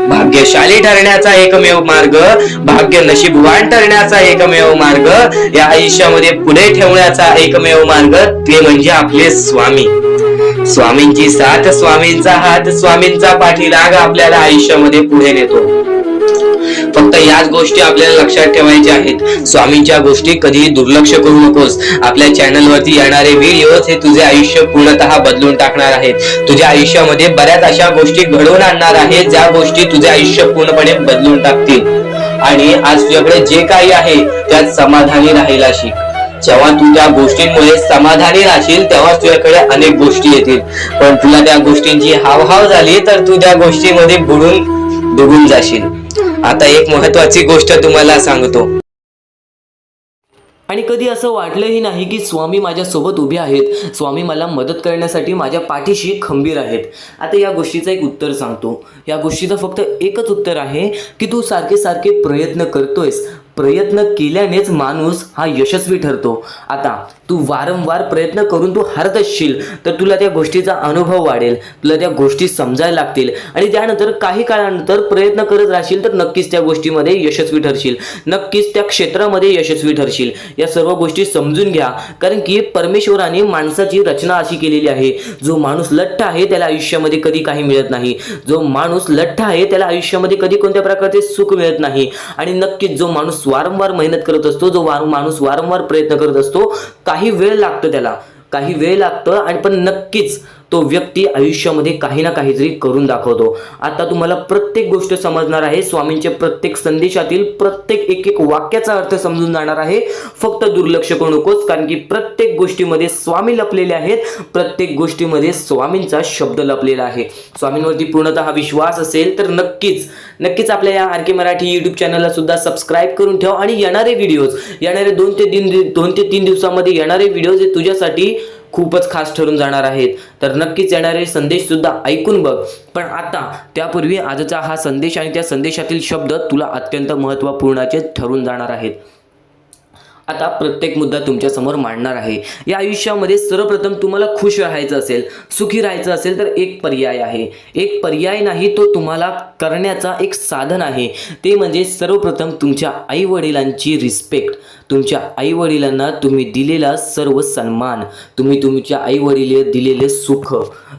भाग्यशाली ठरण्याचा एकमेव मार्ग, भाग्य नशीबवान ठरण्याचा एकमेव मार्ग, या आयुष्यामध्ये पुढे ठेवण्याचा एकमेव मार्ग ते म्हणजे आपले स्वामी. स्वामींची साथ, स्वामींचा हात, स्वामींचा पाठीलाग आपल्याला आयुष्यामध्ये पुढे नेतो. फक्त याच गोष्टी आपल्याला लक्षात ठेवायच्या आहेत. स्वामींच्या गोष्टी कधीही दुर्लक्ष करू नकोस. आपल्या चॅनल वरती येणारे व्हिडिओज हे तुझे आयुष्य पूर्णतः बदलून टाकणार आहेत. तुझ्या आयुष्यामध्ये बऱ्याच अशा गोष्टी घडवून आणणार आहेत ज्या गोष्टी तुझे आयुष्य पूर्णपणे बदलून टाकतील. आणि आज तुझ्याकडे जे काही आहे त्यात समाधानी राहायला शिक. जेव्हा तू त्या गोष्टींमुळे समाधानी राहशील तेव्हा तुझ्याकडे अनेक गोष्टी येतील. पण तुला त्या गोष्टींची हावभाव झाली तर तू त्या गोष्टीमध्ये बुडून डुबून जाशील. आता एक महत्वाची गोष्ट तुम्हाला सांगतो. आणि कधी असं वाटलंही नाही की स्वामी माझ्या सोबत उभे आहेत, स्वामी मला मदत करण्यासाठी माझ्या पाठीशी खंबीर आहेत. आता या गोष्टीचं एक उत्तर सांगतो. या गोष्टीचं फक्त एकच उत्तर आहे की तू सारखे सारखे प्रयत्न करतोयस. प्रयत्न केल्यानेच माणूस हा यशस्वी ठरतो. आता तू वारंवार प्रयत्न करून तू हरत असशील तर तुला त्या गोष्टीचा अनुभव वाढेल, तुला त्या गोष्टी समजायला लागतील आणि त्यानंतर काही काळानंतर प्रयत्न करत राहशील तर नक्कीच त्या गोष्टीमध्ये यशस्वी ठरशील, नक्कीच त्या क्षेत्रामध्ये यशस्वी ठरशील. या सर्व गोष्टी समजून घ्या. कारण की परमेश्वराने माणसाची रचना अशी केलेली आहे, जो माणूस लठ्ठ आहे त्याला आयुष्यामध्ये कधी काही मिळत नाही. जो माणूस लठ्ठ आहे त्याला आयुष्यामध्ये कधी कोणत्या प्रकारचे सुख मिळत नाही. आणि नक्कीच जो माणूस वारंवार मेहनत करत असतो, जो माणूस वारंवार प्रयत्न करत असतो, काही वेळ लागतो, त्याला काही वेळ लागतं आणि पण नक्कीच तो व्यक्ती आयुष्यामध्ये काही ना काहीतरी करून दाखवतो. आता तुम्हाला प्रत्येक गोष्ट समजणार आहे. स्वामींच्या प्रत्येक संदेशातील प्रत्येक एक वाक्याचा अर्थ समजून जाणार आहे. फक्त दुर्लक्ष करू नकोस, कारण की प्रत्येक गोष्टीमध्ये स्वामी लपलेले आहेत. प्रत्येक गोष्टीमध्ये स्वामींचा शब्द लपलेला आहे. स्वामींवरती पूर्णतः विश्वास असेल तर नक्कीच आपल्या या आरके मराठी युट्यूब चॅनलला सुद्धा सबस्क्राईब करून ठेव. आणि येणारे व्हिडिओज, येणारे 2 ते 3 दिवसामध्ये येणारे व्हिडिओज हे तुझ्यासाठी खूपच खास ठरून जाणार आहेत. तर नक्कीच येणारे संदेश सुद्धा ऐकून बघ. पण आता त्यापूर्वी आजचा हा संदेश आणि त्या संदेशातील शब्द तुला अत्यंत महत्त्वपूर्णाचे ठरून जाणार आहेत. आता प्रत्येक मुद्दा तुमच्या समोर मांडणार आहे. या आयुष्यामध्ये सर्वप्रथम तुम्हाला खुश राहायचं असेल, सुखी राहायचं असेल तर एक पर्याय आहे. एक पर्याय नाही, तो तुम्हाला करण्याचा एक साधन आहे. ते म्हणजे सर्वप्रथम तुमच्या आईवडिलांची रिस्पेक्ट. तुमच्या आईवडिलांना तुम्ही दिलेला सर्व सन्मान, तुम्ही तुमच्या आईवडिला दिलेले सुख,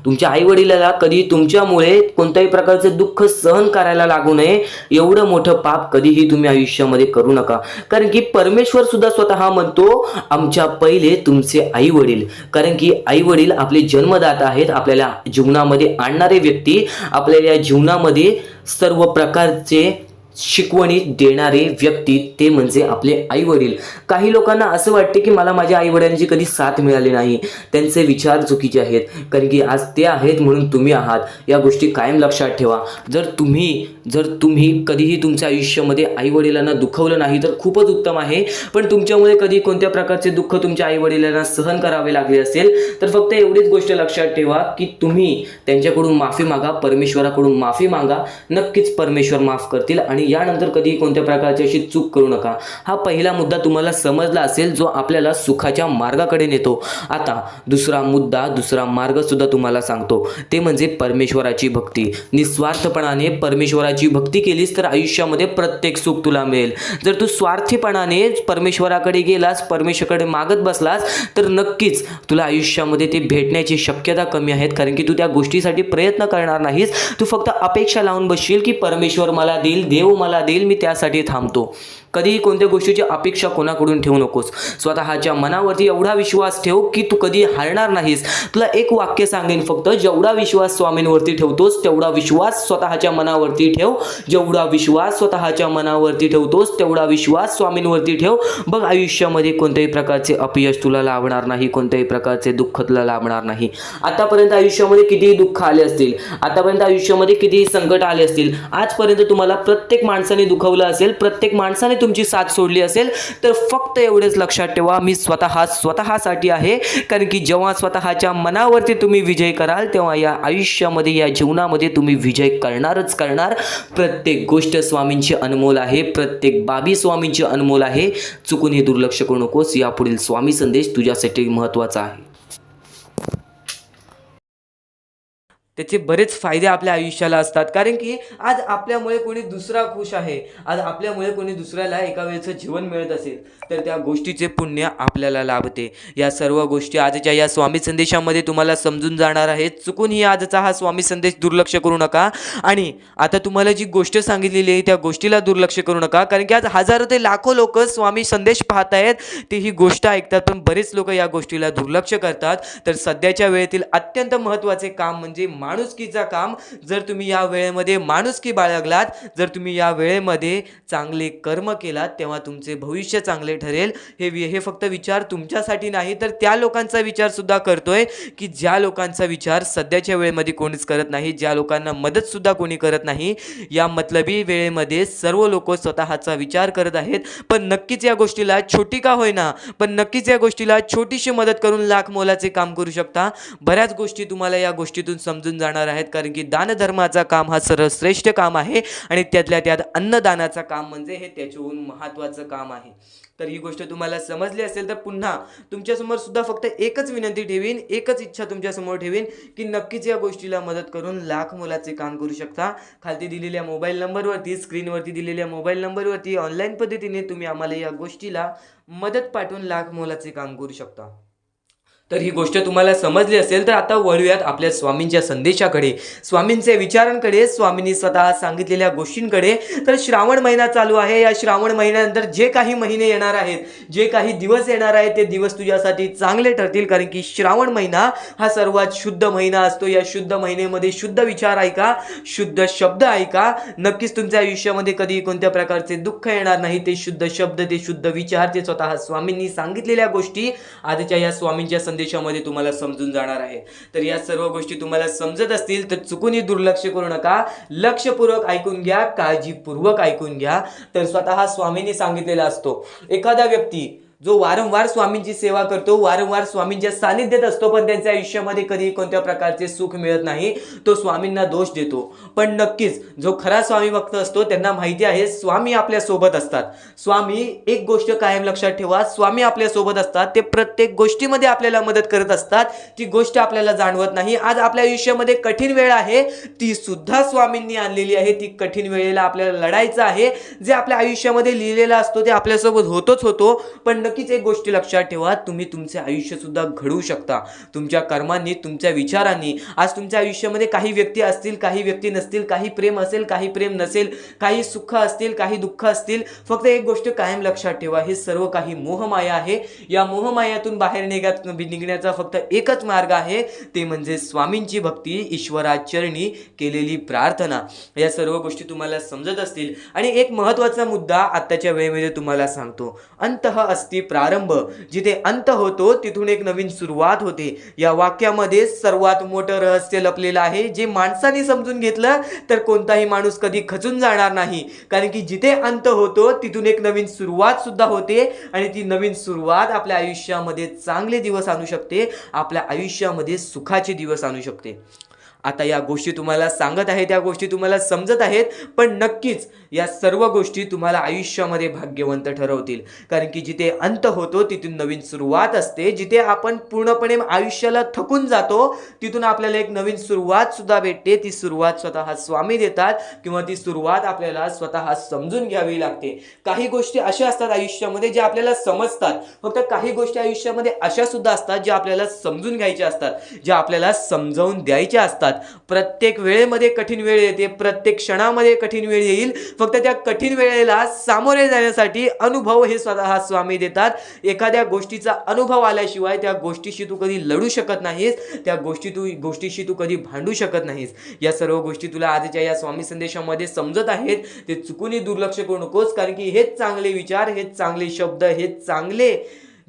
तुमच्या आईवडिलाला कधी तुमच्यामुळे कोणत्याही प्रकारचे दुःख सहन करायला लागू नये एवढं मोठं पाप कधीही तुम्ही आयुष्यामध्ये करू नका. कारण की परमेश्वर सुद्धा स्वतः म्हणतो आमच्या पहिले तुमचे आई वडील. कारण की आई वडील आपले जन्मदाता आहेत, आपल्याला जीवनामध्ये आणणारे व्यक्ती, आपल्याला जीवनामध्ये सर्व प्रकारचे शिकवणी देणारे व्यक्ती ते म्हणजे आपले आई वडील. काही लोकांना असं वाटते की मला माझ्या आई वडिलांची कधी साथ मिळाली नाही, त्यांचे विचार चुकीचे आहेत. कारण की आज ते आहेत म्हणून तुम्ही आहात, या गोष्टी कायम लक्षात ठेवा. जर तुम्ही कधीही तुमच्या आयुष्यामध्ये आई वडिलांना दुखवलं नाही तर खूपच उत्तम आहे. पण तुमच्यामुळे कधी कोणत्या प्रकारचे दुःख तुमच्या आई वडिलांना सहन करावे लागले असेल तर फक्त एवढीच गोष्ट लक्षात ठेवा की तुम्ही त्यांच्याकडून माफी मागा, परमेश्वराकडून माफी मागा. नक्कीच परमेश्वर माफ करतील आणि यानंतर कधी कोणत्या प्रकारची अशी चूक करू नका. हा पहिला मुद्दा तुम्हाला समजला असेल जो आपल्याला सुखाच्या मार्गाकडे नेतो. आता दुसरा मार्ग सुद्धा तुम्हाला सांगतो, ते म्हणजे परमेश्वराची भक्ती. निस्वार्थपणाने परमेश्वराची भक्ती केलीस तर आयुष्यामध्ये प्रत्येक सुख तुला मिळेल. जर तू स्वार्थीपणाने परमेश्वराकडे गेलास, परमेश्वराकडे मागत बसलास तर नक्कीच तुला आयुष्यामध्ये ते भेटण्याची शक्यता कमी आहेत. कारण की तू त्या गोष्टीसाठी प्रयत्न करणार नाहीस, तू फक्त अपेक्षा लावून बसशील की परमेश्वर मला देईल, देव मला देईल, मी त्यासाठी थांबतो. कधीही कोणत्या गोष्टीची अपेक्षा कोणाकडून ठेवू नकोस. स्वतःच्या मनावरती एवढा विश्वास ठेव की तू कधी हारणार नाहीस. तुला एक वाक्य सांगेन फक्त, जेवढा विश्वास स्वामींवरती ठेवतोस तेवढा विश्वास स्वतःच्या मनावरती ठेव. जेवढा विश्वास स्वतःच्या मनावरती ठेवतोस तेवढा विश्वास स्वामींवरती ठेव. बघ आयुष्यामध्ये कोणत्याही प्रकारचे अपयश तुला लाभणार नाही, कोणत्याही प्रकारचे दुःख तुला लाभणार नाही. आतापर्यंत आयुष्यामध्ये कितीही दुःख आले असतील, आतापर्यंत आयुष्यामध्ये कितीही संकट आले असतील, आजपर्यंत तुम्हाला प्रत्येक माणसाने दुखवलं असेल, प्रत्येक माणसाने तुमची साथ सोडली असेल, तर फक्त एवढेच लक्षात ठेवा, मी स्वतःसाठी आहे. कारण की जेव्हा स्वतःच्या मनावरती तुम्ही विजय कराल तेव्हा या आयुष्यामध्ये, या जीवनामध्ये तुम्ही विजय करणारच करणार. प्रत्येक गोष्ट स्वामींची अनमोल आहे, प्रत्येक बाबी स्वामींची अनमोल आहे. चुकून हे दुर्लक्ष करू नकोस. यापुढील स्वामी संदेश तुझ्यासाठी महत्त्वाचा आहे. त्याचे बरेच फायदे आपल्या आयुष्याला असतात. कारण की आज आपल्यामुळे कोणी दुसरा खुश आहे, आज आपल्यामुळे कोणी दुसऱ्याला एका वेळेचं जीवन मिळत असेल तर त्या गोष्टीचे पुण्य आपल्याला लाभते. या सर्व गोष्टी आजच्या या स्वामी संदेशामध्ये तुम्हाला समजून जाणार आहेत. चुकूनही आजचा हा स्वामी संदेश दुर्लक्ष करू नका. आणि आता तुम्हाला जी गोष्ट सांगितलेली आहे त्या गोष्टीला दुर्लक्ष करू नका. कारण की आज हजारो ते लाखो लोक स्वामी संदेश पाहत आहेत, ते ही गोष्ट ऐकतात, पण बरेच लोक या गोष्टीला दुर्लक्ष करतात. तर सध्याच्या वेळेतील अत्यंत महत्त्वाचे काम म्हणजे माणुसकीचा काम. जर तुम्ही या वेळेमध्ये माणुसकी बाळगलात, जर तुम्ही या वेळेमध्ये चांगले कर्म केलात तेव्हा तुमचे भविष्य चांगले ठरेल. हे फक्त विचार तुमच्यासाठी नाही तर त्या लोकांचा विचार सुद्धा करतोय की ज्या लोकांचा विचार सध्याच्या वेळेमध्ये कोणीच करत नाही, ज्या लोकांना मदत सुद्धा कोणी करत नाही. या मतलबी वेळेमध्ये सर्व लोक स्वतःचा विचार करत आहेत. पण नक्कीच या गोष्टीला छोटी का होईना, पण नक्कीच या गोष्टीला छोटीशी मदत करून लाख मोलाचे काम करू शकता. बऱ्याच गोष्टी तुम्हाला या गोष्टीतून समजून जाणार आहेत. कारण की दानधर्माचा काम हा सर्वश्रेष्ठ काम आहे आणि त्यातल्या त्यात अन्नदानाचा काम म्हणजे हे त्याच्याहून महत्त्वाचं काम आहे. तर ही गोष्ट तुम्हाला समजली असेल तर पुन्हा तुमच्यासमोर सुद्धा फक्त एकच विनंती ठेवीन, एकच इच्छा तुमच्यासमोर ठेवीन की नक्कीच या गोष्टीला मदत करून लाख मोलाचे काम करू शकता. खालती दिलेल्या मोबाईल नंबरवरती, स्क्रीनवरती दिलेल्या मोबाईल नंबरवरती ऑनलाईन पद्धतीने तुम्ही आम्हाला या गोष्टीला मदत पाठवून लाख मोलाचे काम करू शकता. तर ही गोष्ट तुम्हाला समजली असेल तर आता वळूयात आपल्या स्वामींच्या संदेशाकडे, स्वामींच्या विचारांकडे, स्वामींनी स्वतः सांगितलेल्या गोष्टींकडे. तर श्रावण महिना चालू आहे. या श्रावण महिन्यानंतर जे काही महिने येणार आहेत, जे काही दिवस येणार आहेत ते दिवस तुझ्यासाठी चांगले ठरतील. कारण की श्रावण महिना हा सर्वात शुद्ध महिना असतो. या शुद्ध महिन्यामध्ये शुद्ध विचार ऐका, शुद्ध शब्द ऐका. नक्कीच तुमच्या आयुष्यामध्ये कधी कोणत्या प्रकारचे दुःख येणार नाही. ते शुद्ध शब्द, ते शुद्ध विचार, ते स्वतः स्वामींनी सांगितलेल्या गोष्टी आजच्या या स्वामींच्या संदेशामध्ये तुम्हाला समजून जाणार आहे. तर या सर्व गोष्टी तुम्हाला समजत असतील तर चुकूनही दुर्लक्ष करू नका. लक्षपूर्वक ऐकून घ्या, काळजीपूर्वक ऐकून घ्या. तर स्वतः स्वामींनी सांगितलेला असतो, एखादा व्यक्ती जो वारंवार स्वामींची सेवा करतो, वारंवार स्वामींच्या सानिध्यात असतो, पण त्यांच्या आयुष्यामध्ये कधी कोणत्या प्रकारचे सुख मिळत नाही, तो स्वामींना दोष देतो. पण नक्कीच जो खरा स्वामी भक्त असतो त्यांना माहिती आहे स्वामी आपल्या सोबत असतात. स्वामी, एक गोष्ट कायम लक्षात ठेवा, स्वामी आपल्या सोबत असतात. ते प्रत्येक गोष्टीमध्ये आपल्याला मदत करत असतात. ती गोष्ट आपल्याला जाणवत नाही. आज आपल्या आयुष्यामध्ये कठीण वेळ आहे, ती सुद्धा स्वामींनी आणलेली आहे. ती कठीण वेळेला आपल्याला लढायचं आहे. जे आपल्या आयुष्यामध्ये लिहिलेलं असतो ते आपल्यासोबत होतोच होतो. पण नक्कीच एक गोष्ट लक्षात ठेवा, तुम्ही तुमचे आयुष्य सुद्धा घडवू शकता तुमच्या कर्मांनी, तुमच्या विचारांनी. आज तुमच्या आयुष्यामध्ये काही व्यक्ती असतील, काही व्यक्ती नसतील, काही प्रेम असेल, काही प्रेम नसेल, काही सुख असतील, काही दुःख असतील. फक्त एक गोष्ट कायम लक्षात ठेवा, हे सर्व काही मोहमाया आहे. या मोहमायातून बाहेर निघण्याचा फक्त एकच मार्ग आहे, ते म्हणजे स्वामींची भक्ती, ईश्वराचरणी केलेली प्रार्थना. या सर्व गोष्टी तुम्हाला समजत असतील. आणि एक महत्त्वाचा मुद्दा आत्ताच्या वेळेमध्ये तुम्हाला सांगतो, अंतः अस्ति प्रारंभ. जिथे अंत होतो तिथून एक नवीन सुरुवात होते. या वाक्यामध्ये सर्वात मोठं रहस्य लपलेलं आहे, जे माणसाने समजून घेतलं तर कोणताही माणूस कधी खचून जाणार नाही. कारण की जिथे अंत होतो तिथून एक नवीन सुरुवात सुद्धा होते. आणि ती नवीन सुरुवात आपल्या आयुष्यामध्ये चांगले दिवस आणू शकते, आपल्या आयुष्यामध्ये सुखाचे दिवस आणू शकते. आता या गोष्टी तुम्हाला सांगत आहे, त्या गोष्टी तुम्हाला समजत आहेत, पण नक्कीच या सर्व गोष्टी तुम्हाला आयुष्यामध्ये भाग्यवंत ठरवतील. कारण की जिथे अंत होतो तिथून नवीन सुरुवात असते. जिथे आपण पूर्णपणे आयुष्याला थकून जातो तिथून आपल्याला एक नवीन सुरुवात सुद्धा भेटते. ती सुरुवात स्वतः स्वामी देतात, किंवा ती सुरुवात आपल्याला स्वतः समजून घ्यावी लागते. काही गोष्टी अशा असतात आयुष्यामध्ये ज्या आपल्याला समजतात, फक्त काही गोष्टी आयुष्यामध्ये अशा सुद्धा असतात ज्या आपल्याला समजून घ्यायच्या असतात, ज्या आपल्याला समजावून द्यायच्या असतात. प्रत्येक वेळेमध्ये कठीण वेळ येते, प्रत्येक क्षणामध्ये कठीण वेळ येईल. फक्त त्या कठीण वेळेला सामोरे जाण्यासाठी अनुभव हे स्वतः स्वामी देतात. एखाद्या गोष्टीचा अनुभव आल्याशिवाय त्या गोष्टीशी तू कधी लढू शकत नाहीस, त्या गोष्टीशी तू कधी भांडू शकत नाहीस. या सर्व गोष्टी तुला आजच्या या स्वामी संदेशामध्ये समजत आहेत, ते चुकूनही दुर्लक्ष करू नकोस. कारण की हेच चांगले विचार, हेच चांगले शब्द, हेच चांगले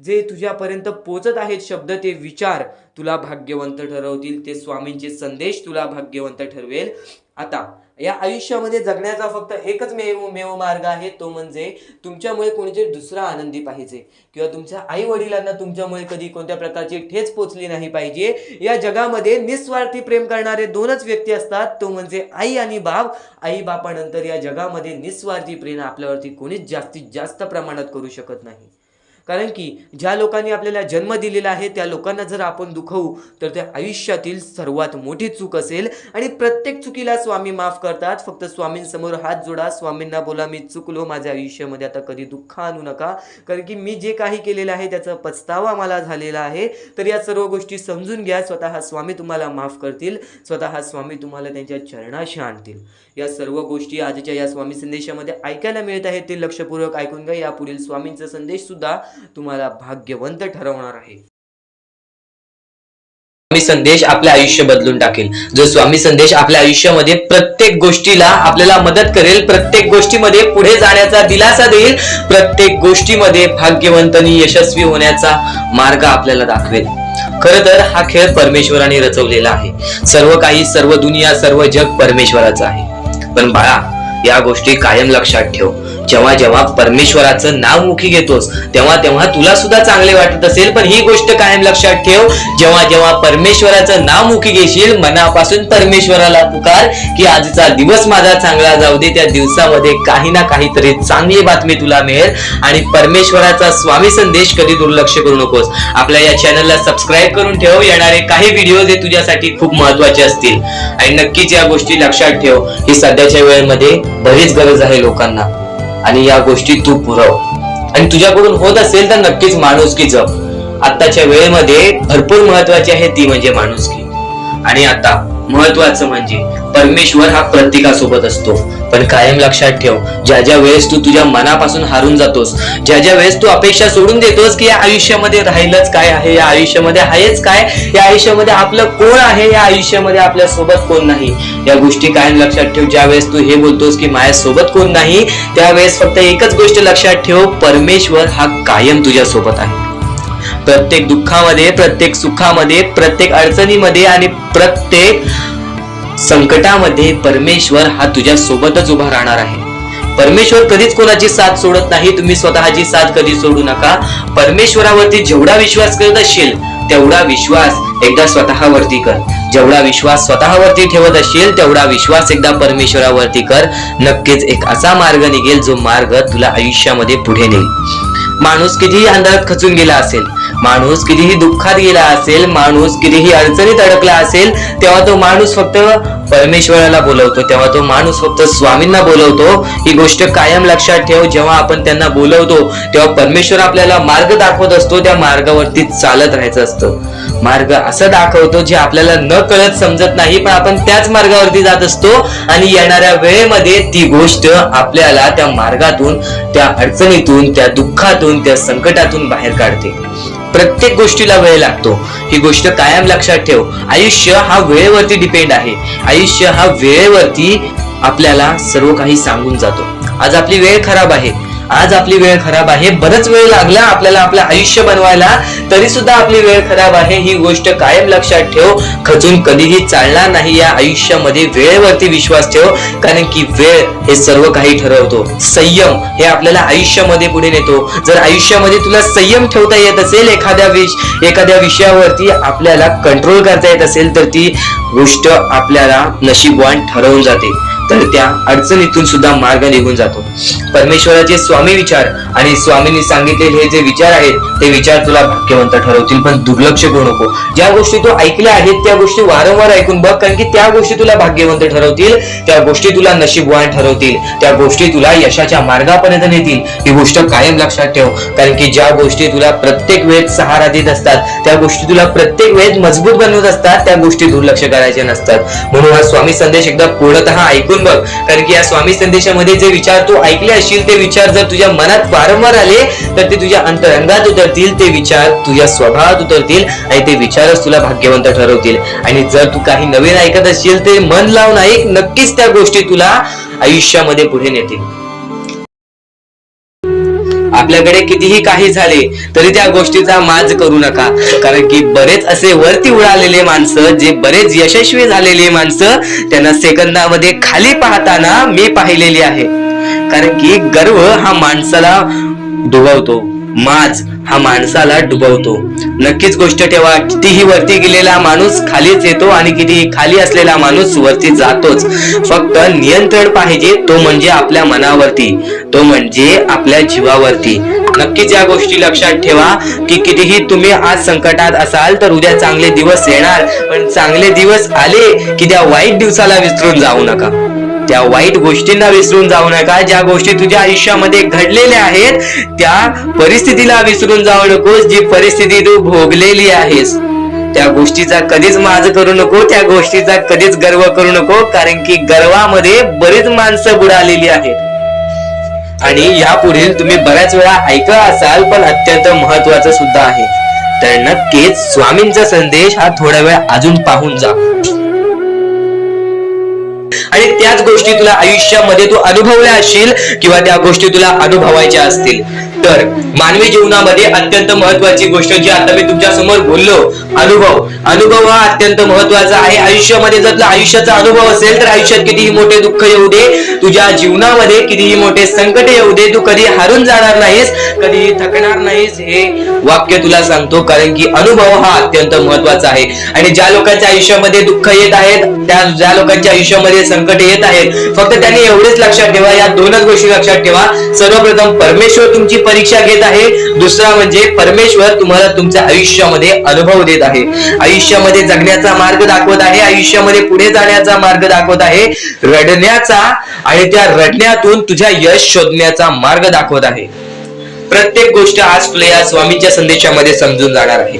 जे तुझ्यापर्यंत पोचत आहेत शब्द, ते विचार तुला भाग्यवंत ठरवतील. ते स्वामींचे संदेश तुला भाग्यवंत ठरवेल. आता या आयुष्यामध्ये जगण्याचा फक्त एकच मेव मार्ग आहे, तो म्हणजे तुमच्यामुळे कोणीतरी दुसरा आनंदी पाहिजे, किंवा तुमच्या आई वडिलांना तुमच्यामुळे कधी कोणत्या प्रकारची ठेच पोचली नाही पाहिजे. या जगामध्ये निस्वार्थी प्रेम करणारे दोनच व्यक्ती असतात, तो म्हणजे आई आणि बाप. आई बापानंतर या जगामध्ये निस्वार्थी प्रेम आपल्यावरती कोणीच जास्तीत जास्त प्रमाणात करू शकत नाही. कारण की ज्या लोकांनी आपल्याला जन्म दिलेला आहे त्या लोकांना जर आपण दुखवू तर त्या आयुष्यातील सर्वात मोठी चूक असेल. आणि प्रत्येक चुकीला स्वामी माफ करतात. फक्त स्वामींसमोर हात जोडा, स्वामींना बोला, मी चुकलो, माझ्या आयुष्यामध्ये आता कधी दुःख आणू नका, कारण की मी जे काही केलेलं आहे त्याचा पछतावा मला झालेला आहे. तर या सर्व गोष्टी समजून घ्या. स्वतः स्वामी तुम्हाला माफ करतील, स्वतः स्वामी तुम्हाला त्यांच्या चरणाशी आणतील. या सर्व गोष्टी आजच्या या स्वामी संदेशामध्ये ऐकायला मिळत आहेत, ते लक्षपूर्वक ऐकून घ्या. यापुढील स्वामींचा संदेश सुद्धा तुम्हाला भाग्यवंत ठरवणार आहे. स्वामी संदेश आपले आयुष्य बदलून टाकेल. जो स्वामी संदेश आपल्या आयुष्यामध्ये प्रत्येक गोष्टीला आपल्याला मदत करेल, प्रत्येक गोष्टीमध्ये पुढे जाण्याचा दिलासा देईल, प्रत्येक गोष्टीमध्ये भाग्यवंतांनी यशस्वी होण्याचा मार्ग आपल्याला दाखवेल. खरं तर हा खेळ परमेश्वराने रचवलेला आहे. सर्व काही, सर्व दुनिया, सर्व जग परमेश्वराचं आहे. पण बाळा, या गोष्टी कायम लक्षात ठेव. जेव्हा जेव्हा परमेश्वराचं नाव मुखी घेतोस तेव्हा तेव्हा तुला सुद्धा चांगले वाटत असेल, पण ही गोष्ट कायम लक्षात ठेव, जेव्हा जेव्हा परमेश्वराचं नाव मुखी घेशील, मनापासून परमेश्वराला पुकार की आजचा दिवस माझा चांगला जाऊ दे. त्या दिवसामध्ये काही ना काहीतरी चांगली बातमी तुला मिळेल. आणि परमेश्वराचा स्वामी संदेश कधी दुर्लक्ष करू नकोस. आपल्या या चॅनलला सबस्क्राईब करून ठेव. येणारे काही व्हिडिओ हे तुझ्यासाठी खूप महत्वाचे असतील. आणि नक्कीच या गोष्टी लक्षात ठेव, ही सध्याच्या वेळेमध्ये बरीच गरज आहे लोकांना, आणि या गोष्टी तू पुरव. आणि तुझ्याकडून होत असेल तर नक्कीच माणुसकी जप. आताच्या वेळेमध्ये भरपूर महत्वाची आहे, ती म्हणजे माणुसकी. आणि आता महत्वाचं म्हणजे परमेश्वर हा प्रत्येकासोबत असतो. पण कायम लक्षात ठेव, ज्या ज्या वेळेस तू तुझ्या मनापासून हारून जातोस, ज्या ज्या वेळेस तू अपेक्षा सोडून देतोस की या आयुष्यामध्ये राहिलंच काय आहे, या आयुष्यामध्ये आहेच काय, या आयुष्यामध्ये आपलं कोण आहे, या आयुष्यामध्ये आपल्या सोबत कोण नाही, या गोष्टी कायम लक्षात ठेव. ज्या वेळेस तू हे बोलतोस की माझ्या सोबत कोण नाही, त्यावेळेस फक्त एकच गोष्ट लक्षात ठेव, परमेश्वर हा कायम तुझ्या सोबत आहे. प्रत्येक दुःखामध्ये, प्रत्येक सुखामध्ये, प्रत्येक अडचणीमध्ये आणि प्रत्येक संकटामध्ये परमेश्वर हा तुझ्या सोबतच उभा राहणार आहे. परमेश्वर कधीच कोणाची साथ सोडत नाही. तुम्ही स्वतःची साथ कधी सोडू नका. परमेश्वरावरती जेवढा विश्वास करत असशील तेवढा विश्वास एकदा स्वतःवरती कर. जेवढा विश्वास स्वतःवरती ठेवत असशील तेवढा विश्वास एकदा परमेश्वरावरती कर. नक्कीच एक असा मार्ग निघेल जो मार्ग तुला आयुष्यामध्ये पुढे नेईल. माणूस कितीही अंधारात खचून गेला असेल, माणूस कितीही दुःखात गेला असेल, माणूस कितीही अडचणीत अडकला असेल, तेव्हा तो माणूस फक्त परमेश्वराला बोलवतो, तेव्हा तो माणूस फक्त स्वामींना बोलवतो. ही गोष्ट कायम लक्षात ठेव. जेव्हा आपण त्यांना बोलवतो तेव्हा परमेश्वर आपल्याला मार्ग दाखवत असतो. त्या मार्गावरती चालत राहायचं असतं. मार्ग असं दाखवतो जे आपल्याला न कळत समजत नाही, पण आपण त्याच मार्गावरती जात असतो आणि येणाऱ्या वेळेमध्ये ती गोष्ट आपल्याला त्या मार्गातून, त्या अडचणीतून, त्या दुःखातून, त्या संकटातून बाहेर काढते. प्रत्येक गोष्टीला वेळ लागतो. ही गोष्ट कायम लक्षात ठेव. आयुष्य हा वेळेवरती डिपेंड आहे. आयुष्य हा वेळेवरती आपल्याला सर्व काही सांगून जातो. आज आपली वेळ खराब आहे, आज आपली वेळ खराब आहे, बरंच वेळ लागला आपल्याला आपलं आयुष्य बनवायला, तरी सुद्धा आपली वेळ खराब आहे. ही गोष्ट कायम लक्षात ठेव. खचून कधीही चालणार नाही या आयुष्यामध्ये. वेळेवरती विश्वास ठेव, कारण की वेळ हे सर्व काही ठरवतो. संयम हे आपल्याला आयुष्यामध्ये पुढे नेतो. जर आयुष्यामध्ये तुला संयम ठेवता येत असेल, एखाद्या विषयावरती आपल्याला कंट्रोल करता येत असेल, तर ती गोष्ट आपल्याला नशीबवान ठरवून जाते. तर त्या अडचणीतून सुद्धा मार्ग निघून जातो. परमेश्वराचे स्वामी विचार आणि स्वामींनी सांगितलेले हे जे विचार आहेत ते विचार तुला भाग्यवंत ठरवतील. पण दुर्लक्ष करू नको. ज्या गोष्टी तू ऐकल्या आहेत त्या गोष्टी वारंवार ऐकून बघ, कारण की त्या गोष्टी तुला भाग्यवंत ठरवतील, त्या गोष्टी तुला नशीबवान ठरवतील, त्या गोष्टी तुला यशाच्या मार्गापर्यंत नेतील. ही गोष्ट कायम लक्षात ठेव, कारण की ज्या गोष्टी तुला प्रत्येक वेळेत सहारा देत असतात, त्या गोष्टी तुला प्रत्येक वेळेत मजबूत बनवत असतात, त्या गोष्टी दुर्लक्ष करायचे नसतात. म्हणून हा स्वामी संदेश एकदा पूर्णतः ऐकून बघ, कारण की या स्वामी संदेशामध्ये जे विचार तू ऐकले असशील ते विचार जर तुझ्या मनात वारंवार आले तर ते तुझ्या अंतरंगात उतरतील. ते विचार तुझ्या स्वभावात उतरतील आणि ते विचारच तुला भाग्यवंत ठरवतील. आणि जर तू काही नवीन ऐकत असशील ते मन लावून ऐक, नक्कीच त्या गोष्टी तुला आयुष्यामध्ये पुढे नेतील. आपल्याकडे कितीही काही झाले तरी त्या गोष्टीचा माज करू नका, कारण की बरेच असे वरती उडालेले माणसं, जे बरेच यशस्वी झालेले माणसं, त्यांना सेकंदामध्ये खाली पाहताना मी पाहिलेली आहे. कारण की गर्व हा माणसाला डुबवतो, माज हा माणसाला डुबवतो. नक्कीच गोष्ट ठेवा, कितीही वरती गेलेला माणूस खालीच येतो आणि कितीही खाली असलेला माणूस वरती जातोच. फक्त नियंत्रण पाहिजे, तो म्हणजे आपल्या मनावरती, तो म्हणजे आपल्या जीवावरती. नक्कीच या गोष्टी लक्षात ठेवा की कितीही तुम्ही आज संकटात असाल तर उद्या चांगले दिवस येणार, पण चांगले दिवस आले की त्या वाईट दिवसाला विसरून जाऊ नका, त्या वाईट गोष्टींना विसरून जाऊ नका. ज्या गोष्टी तुझ्या आयुष्यामध्ये घडलेल्या आहेत त्या परिस्थितीला विसरून जाऊ नकोस. जी परिस्थिती तू भोगलेली आहेस त्या गोष्टीचा कधीच माज करू नको, त्या गोष्टीचा कधीच गर्व करू नको, कारण की गर्वामध्ये बरीच माणसं बुडालेली आहेत. आणि यापुढील तुम्ही बऱ्याच वेळा ऐकला असाल, पण अत्यंत महत्वाचं सुद्धा आहे. तर नक्कीच स्वामींचा संदेश हा थोडा वेळ अजून पाहून जा, आणि त्याच गोष्टी तुला आयुष्यामध्ये तू अनुभवल्या असशील किंवा त्या गोष्टी तुला अनुभवायच्या असतील. तर मानवी जीवनामध्ये अत्यंत महत्वाची गोष्ट जी आता मी तुमच्या समोर बोललो, अनुभव हा अत्यंत महत्वाचा आहे. आयुष्यामध्ये जर तुला आयुष्याचा अनुभव असेल तर आयुष्यात कितीही मोठे दुःख येऊ दे, तुझ्या जीवनामध्ये कितीही मोठे संकट येऊ दे, तू कधी हारून जाणार नाहीस, कधीही थकणार नाहीस. हे वाक्य तुला सांगतो, कारण की अनुभव हा अत्यंत महत्वाचा आहे. आणि ज्या लोकांच्या आयुष्यामध्ये दुःख येत आहेत, ज्या लोकांच्या आयुष्यामध्ये संकट येत आहेत, फक्त त्यांनी एवढेच लक्षात ठेवा, या दोनच गोष्टी लक्षात ठेवा. सर्वप्रथम परमेश्वर तुमची परीक्षा घेत आहे, दुसरा म्हणजे परमेश्वर तुम्हाला तुमच्या आयुष्यामध्ये अनुभव देत आहे, आयुष्यामध्ये जगण्याचा मार्ग दाखवत आहे, आयुष्यामध्ये पुढे जाण्याचा मार्ग दाखवत आहे, रडण्याचा आणि त्या रडण्यातून तुझ्या यश शोधण्याचा मार्ग दाखवत आहे. प्रत्येक गोष्ट आज तुला या स्वामींच्या संदेशामध्ये समजून जाणार आहे.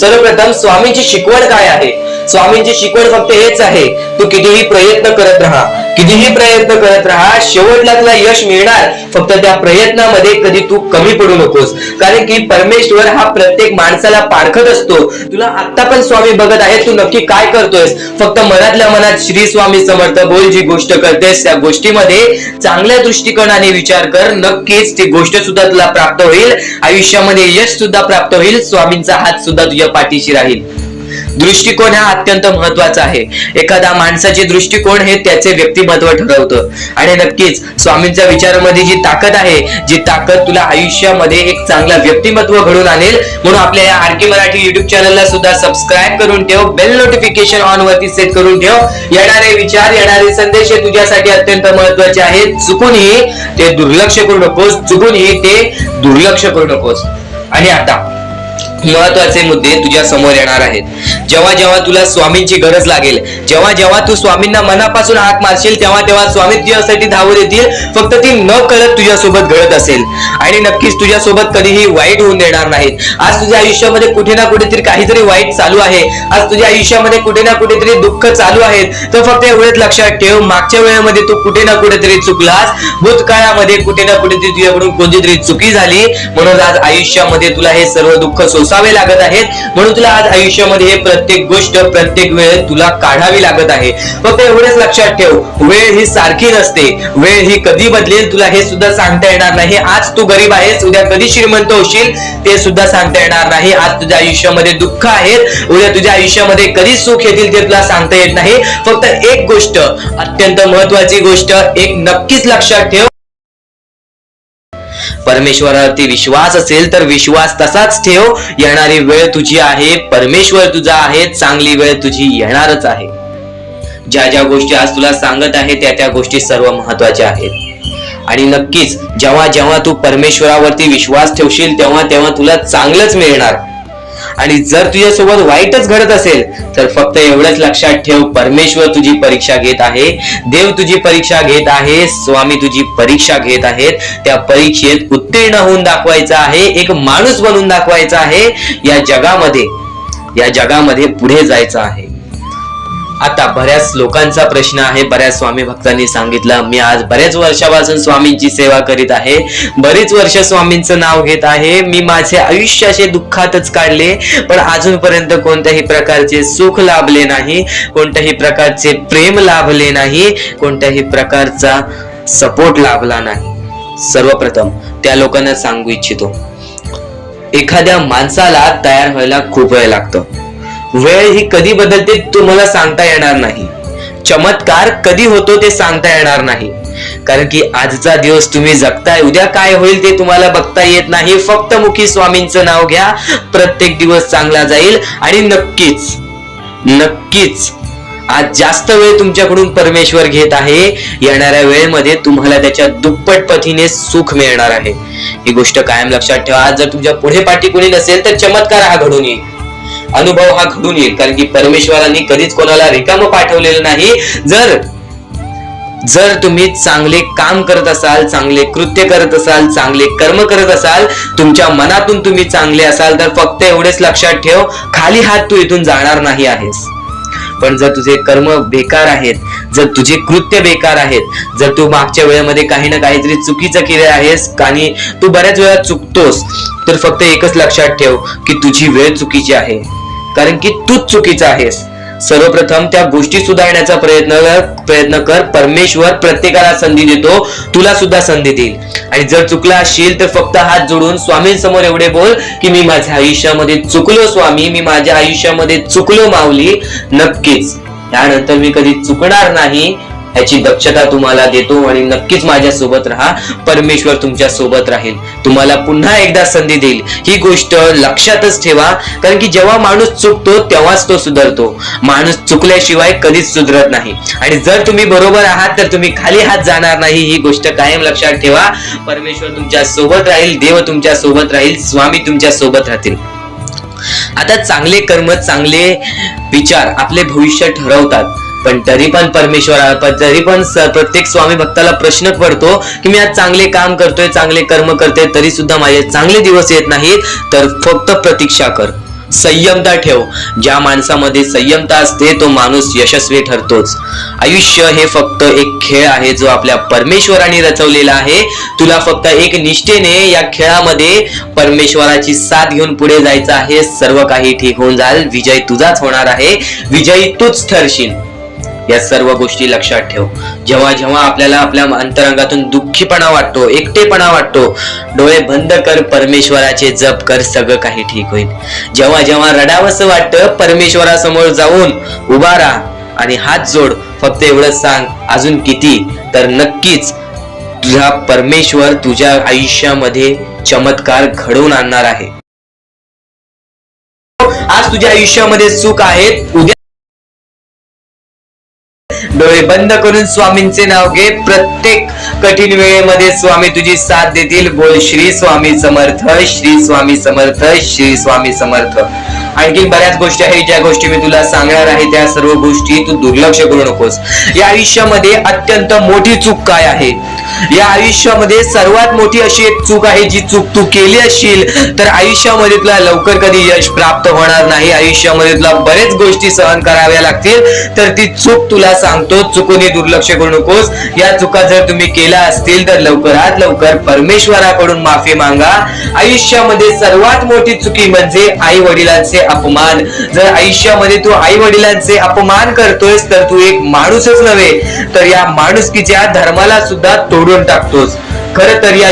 सर्वप्रथम स्वामींची शिकवण काय आहे? स्वामींची शिकवण फक्त हेच आहे, तू कितीही प्रयत्न करत राहा, कितीही प्रयत्न करत राहा, शेवटला तुला यश मिळणार. फक्त त्या प्रयत्नामध्ये कधी तू कमी पडू नकोस, कारण की परमेश्वर हा प्रत्येक माणसाला पारखत असतो. तुला आता पण स्वामी बघत आहे, तू नक्की काय करतोयस. फक्त मनातल्या मनात श्री स्वामी समर्थ बोल. जी गोष्ट करतेस त्या गोष्टीमध्ये चांगल्या दृष्टिकोनाने विचार कर, नक्कीच ती गोष्ट सुद्धा तुला प्राप्त होईल, आयुष्यामध्ये यश सुद्धा प्राप्त होईल, स्वामींचा हात सुद्धा तुझ्या पाठीशी राहील. दृष्टिकोन हा अत्यंत महत्वाचा आहे. एखादा माणसाचे दृष्टिकोन हे त्याचे व्यक्तिमत्व ठरवतं. आणि नक्कीच स्वामींच्या विचारामध्ये जी ताकद आहे, जी ताकद तुला आयुष्यामध्ये एक चांगला व्यक्तिमत्व घडून आणेल. म्हणून आपल्या या आर के मराठी युट्यूब चॅनलला सुद्धा सबस्क्राईब करून ठेव, बेल नोटिफिकेशन ऑन वरती सेट करून ठेव. येणारे विचार, येणारे संदेश हे तुझ्यासाठी अत्यंत महत्वाचे आहेत. चुकूनही ते दुर्लक्ष करू नकोस, चुकूनही ते दुर्लक्ष करू नकोस. आणि आता महत्वाचे मुद्दे तुझ्या समोर येणार आहेत. जेव्हा जेव्हा तुला स्वामींची गरज लागेल, जेव्हा जेव्हा तू स्वामींना मनापासून हाक मारशील, तेव्हा तेव्हा स्वामी तुझ्यासाठी धावत येतील. फक्त ती न कळत तुझ्यासोबत घडत असेल. आणि नक्कीच तुझ्यासोबत कधीही वाईट होऊन देणार नाहीत. आज तुझ्या आयुष्यामध्ये कुठे ना कुठेतरी काहीतरी वाईट चालू आहे, आज तुझ्या आयुष्यामध्ये कुठे ना कुठेतरी दुःख चालू आहेत, तर फक्त एवढेच लक्षात ठेव, मागच्या वेळेमध्ये तू कुठे ना कुठेतरी चुकलास, भूतकाळामध्ये कुठे ना कुठेतरी तुझ्याकडून कोणतीतरी चुकी झाली, म्हणून आज आयुष्यामध्ये तुला हे सर्व दुःख सोसावे लागत आहेत. म्हणून तुला आज आयुष्यामध्ये हे प्रत्येक गोष्ट, प्रत्येक वेळ तुला काढावी लागत आहे. फक्त एवढेच लक्षात ठेव, वेळ ही सारखी नसते, वेळ ही कधी बदलेल तुला हे सुद्धा सांगता येणार नाही. आज तू गरीब आहेस, उद्या कधी श्रीमंत होशील ते सुद्धा सांगता येणार नाही. आज तुझ्या आयुष्यामध्ये दुःख आहेत, उद्या तुझ्या आयुष्यामध्ये कधी सुख येतील ते तुला सांगता येत नाही. फक्त एक गोष्ट, अत्यंत महत्वाची गोष्ट एक नक्कीच लक्षात ठेव, परमेश्वरावरती विश्वास असेल तर विश्वास तसाच ठेव. येणारी वेळ तुझी आहे, परमेश्वर तुझा आहे, चांगली वेळ तुझी येणारच आहे. ज्या ज्या गोष्टी आज तुला सांगत आहे त्या त्या गोष्टी सर्व महत्वाच्या आहेत. आणि नक्कीच जेव्हा जेव्हा तू परमेश्वरावरती विश्वास ठेवशील तेव्हा तेव्हा तुला चांगलंच मिळणार. आणि जर तुझ्यासोबत वाईटच घडत असेल तर फक्त एवढंच लक्षात ठेव, परमेश्वर तुझी परीक्षा घेत आहे, देव तुझी परीक्षा घेत आहे, स्वामी तुझी परीक्षा घेत आहेत. त्या परीक्षेत उत्तीर्ण होऊन दाखवायचं आहे, एक माणूस बनून दाखवायचा आहे. या जगामध्ये पुढे जायचं आहे. आता बऱ्याच लोकांचा प्रश्न आहे, बऱ्याच स्वामी भक्तांनी सांगितलं, मी आज बऱ्याच वर्षापासून स्वामींची सेवा करीत आहे, बरीच वर्ष स्वामींचं नाव घेत आहे, मी माझे आयुष्य असे दुःखातच काढले, पण अजूनपर्यंत कोणत्याही प्रकारचे सुख लाभले नाही, कोणत्याही प्रकारचे प्रेम लाभले नाही, कोणत्याही प्रकारचा सपोर्ट लाभला नाही. सर्वप्रथम त्या लोकांना सांगू इच्छितो, एखाद्या माणसाला तयार व्हायला खूप वेळ लागतो. वेळ ही कधी बदलते तुम्हाला सांगता येणार नाही. चमत्कार कधी होतो ते सांगता येणार नाही. कारण की आजचा दिवस तुम्ही जगताय, उद्या काय होईल ते तुम्हाला बघता येत नाही. फक्त मुखी स्वामींचं नाव घ्या, प्रत्येक दिवस चांगला जाईल. आणि नक्कीच नक्कीच आज जास्त वेळ तुमच्याकडून परमेश्वर घेत आहे. येणाऱ्या वेळेमध्ये तुम्हाला त्याच्या दुप्पट पटीने सुख मिळणार आहे. ही गोष्ट कायम लक्षात ठेवा. आज जर तुमच्या पुढे पाठी कोणी नसेल तर चमत्कार हा घडून येईल, अनुभव हा घडून येईल. कारण की परमेश्वरांनी कधीच कोणाला रिकामं पाठवलेलं नाही. जर तुम्ही चांगले काम करत असाल, चांगले कृत्य करत असाल, चांगले कर्म करत असाल, तुमच्या मनातून तुम्ही चांगले असाल, तर फक्त एवढेच लक्षात ठेव, खाली हात तू इथून जाणार नाही आहेस. पण जर तुझे कर्म बेकार आहेत, जर तुझे कृत्य बेकार आहेत, जर तू मागच्या वेळेमध्ये काही ना काहीतरी चुकीचं केले आहेस आणि तू बऱ्याच वेळा चुकतोस, तर फक्त एकच लक्षात ठेव की तुझी वेळ चुकीची आहे. कारण की तूच चुकीचा आहेस. सर्वप्रथम त्या गोष्टी सुधारण्याचा प्रयत्न कर. परमेश्वर प्रत्येकाला संधी देतो, तुला सुद्धा संधी देईल. आणि जर चुकला असशील तर फक्त हात जोडून स्वामींसमोर एवढे बोल की मी माझ्या आयुष्यामध्ये चुकलो स्वामी, मी माझ्या आयुष्यामध्ये चुकलो माऊली. नक्कीच त्यानंतर मी कधी चुकणार नाही याची दक्षता तुम्हाला देतो. आणि नक्कीच माझ्या सोबत राहा, परमेश्वर तुमच्या सोबत राहील, तुम्हाला पुन्हा एकदा संधी देईल. ही गोष्ट लक्षातच ठेवा. कारण की जेव्हा माणूस चुकतो तेव्हाच तो सुधारतो. माणूस चुकल्याशिवाय कधीच सुधरत नाही. आणि जर तुम्ही बरोबर आहात तर तुम्ही खाली हात जाणार नाही. ही गोष्ट कायम लक्षात ठेवा. परमेश्वर तुमच्या सोबत राहील, देव तुमच्या सोबत राहील, स्वामी तुमच्या सोबत राहतील. आता चांगले कर्म, चांगले विचार आपले भविष्य ठरवतात. पण तरी पण प्रत्येक स्वामी भक्ताला प्रश्न पडतो की मी आज चांगले काम करतोय, चांगले कर्म करतोय, तरी सुद्धा माझे चांगले दिवस येत नाहीत. तर फक्त प्रतीक्षा कर, संयमता ठेव. ज्या माणसामध्ये संयमता असते तो माणूस यशस्वी ठरतोच. आयुष्य हे फक्त एक खेळ आहे जो आपल्या परमेश्वराने रचवलेला आहे. तुला फक्त एक निष्ठेने या खेळामध्ये परमेश्वराची साथ घेऊन पुढे जायचं आहे. सर्व काही ठीक होऊन जाईल. विजय तुझाच होणार आहे, विजयी तूच ठरशील. या सर्व गोष्टी लक्षात ठेव. जेव्हा जेव्हा आपल्याला आपल्या अंतरंगातून दुःखीपणा वाटतो, एकटेपणा वाटतो, डोळे बंद कर, परमेश्वराचे जप कर, सगळं काही ठीक होईल. जेव्हा जेव्हा रडावंसं वाटतं, परमेश्वरासमोर जाऊन उभा राहा आणि हात जोड. फक्त एवढंच सांग, अजून किती? तर नक्कीच तुझा परमेश्वर तुझ्या आयुष्यामध्ये चमत्कार घडवून आणणार आहे. आज तुझ्या आयुष्यामध्ये सुख आहेत, उद्या डोळे बंद करून स्वामींचे नाव घे. प्रत्येक कठीण वेळेमध्ये स्वामी तुझी साथ देतील. बोल श्री स्वामी समर्थ, श्री स्वामी समर्थ, श्री स्वामी समर्थ. आणखी बऱ्याच गोष्टी आहेत ज्या गोष्टी मी तुला सांगणार आहे. त्या सर्व गोष्टी तू दुर्लक्ष करू नकोस. या आयुष्यामध्ये अत्यंत मोठी चूक काय आहे? या आयुष्यामध्ये सर्वात मोठी अशी एक चूक आहे, जी चूक तू केली असशील तर आयुष्यामध्ये तुला लवकर कधी यश प्राप्त होणार नाही. आयुष्यामध्ये तुला बरेच गोष्टी सहन कराव्या लागतील. तर ती चूक तुला सांगतो, चुकून दुर्लक्ष करू नकोस. या चुका जर तुम्ही केल्या असतील तर लवकरात लवकर परमेश्वराकडून माफी मागा. आयुष्यामध्ये सर्वात मोठी चुकी म्हणजे आई वडिलांचे अपमान. जर आयुष्यामध्ये तू आई वडिलांचे अपमान करतोयस तर तू एक माणूसच नव्हे तर या माणुसकीच्या धर्माला सुद्धा तोडून टाकतोस. खरं तर या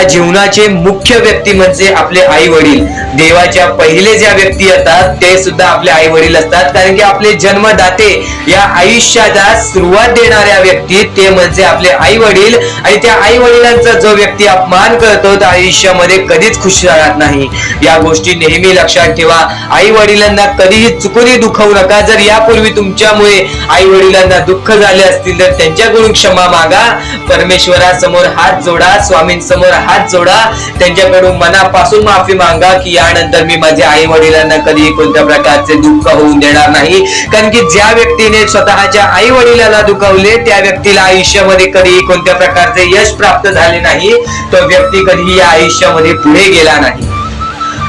जीवनाचे मुख्य व्यक्ती म्हणजे आपले आई वडील. देवाच्या पहिले ज्या व्यक्ती येतात ते सुद्धा आपले आई वडील असतात. कारण की आपले जन्मदाते, या आयुष्याला सुरुवात देणाऱ्या व्यक्ती ते म्हणजे आपले आई वडील. आणि त्या आई वडिलांचा जो व्यक्ती अपमान करतो तो आयुष्यामध्ये कधीच खुश राहत नाही. या गोष्टी नेहमी लक्षात ठेवा. आई वडिलांना कधीही चुकूनही दुखवू नका. जर यापूर्वी तुमच्यामुळे आई वडिलांना दुःख झाले असतील तर त्यांच्याकडून क्षमा मागा. परमेश्वरासमोर हात जोडा, स्वामींसमोर हात जोडा, त्यांच्याकडून मनापासून माफी मागा की यानंतर मी माझ्या आई वडिलांना कधीही कोणत्या प्रकारचे दुःख होऊन देणार नाही. कारण की ज्या व्यक्तीने स्वतःच्या आई वडिलांना दुखावले त्या व्यक्तीला आयुष्यामध्ये कधीही कोणत्या प्रकारचे यश प्राप्त झाले नाही. तो व्यक्ती कधीही या आयुष्यामध्ये पुढे गेला नाही.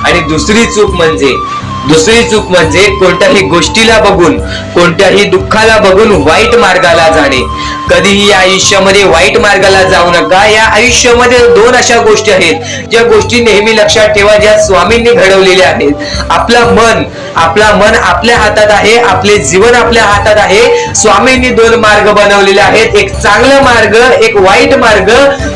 आणि दुसरी चूक म्हणजे कोणत्याही गोष्टीला बघून, कोणत्याही दुःखाला बघून वाईट मार्गाला जाणे. कधीही या आयुष्यामध्ये वाईट मार्गाला जाऊ नका. या आयुष्यामध्ये दोन अशा गोष्टी आहेत ज्या गोष्टी नेहमी लक्षात ठेवा, ज्या स्वामींनी घडवलेल्या आहेत. आपला मन आपल्या हातात आहे, आपले जीवन आपल्या हातात आहे. स्वामींनी दोन मार्ग बनवलेले आहेत, एक चांगला मार्ग, एक वाईट मार्ग.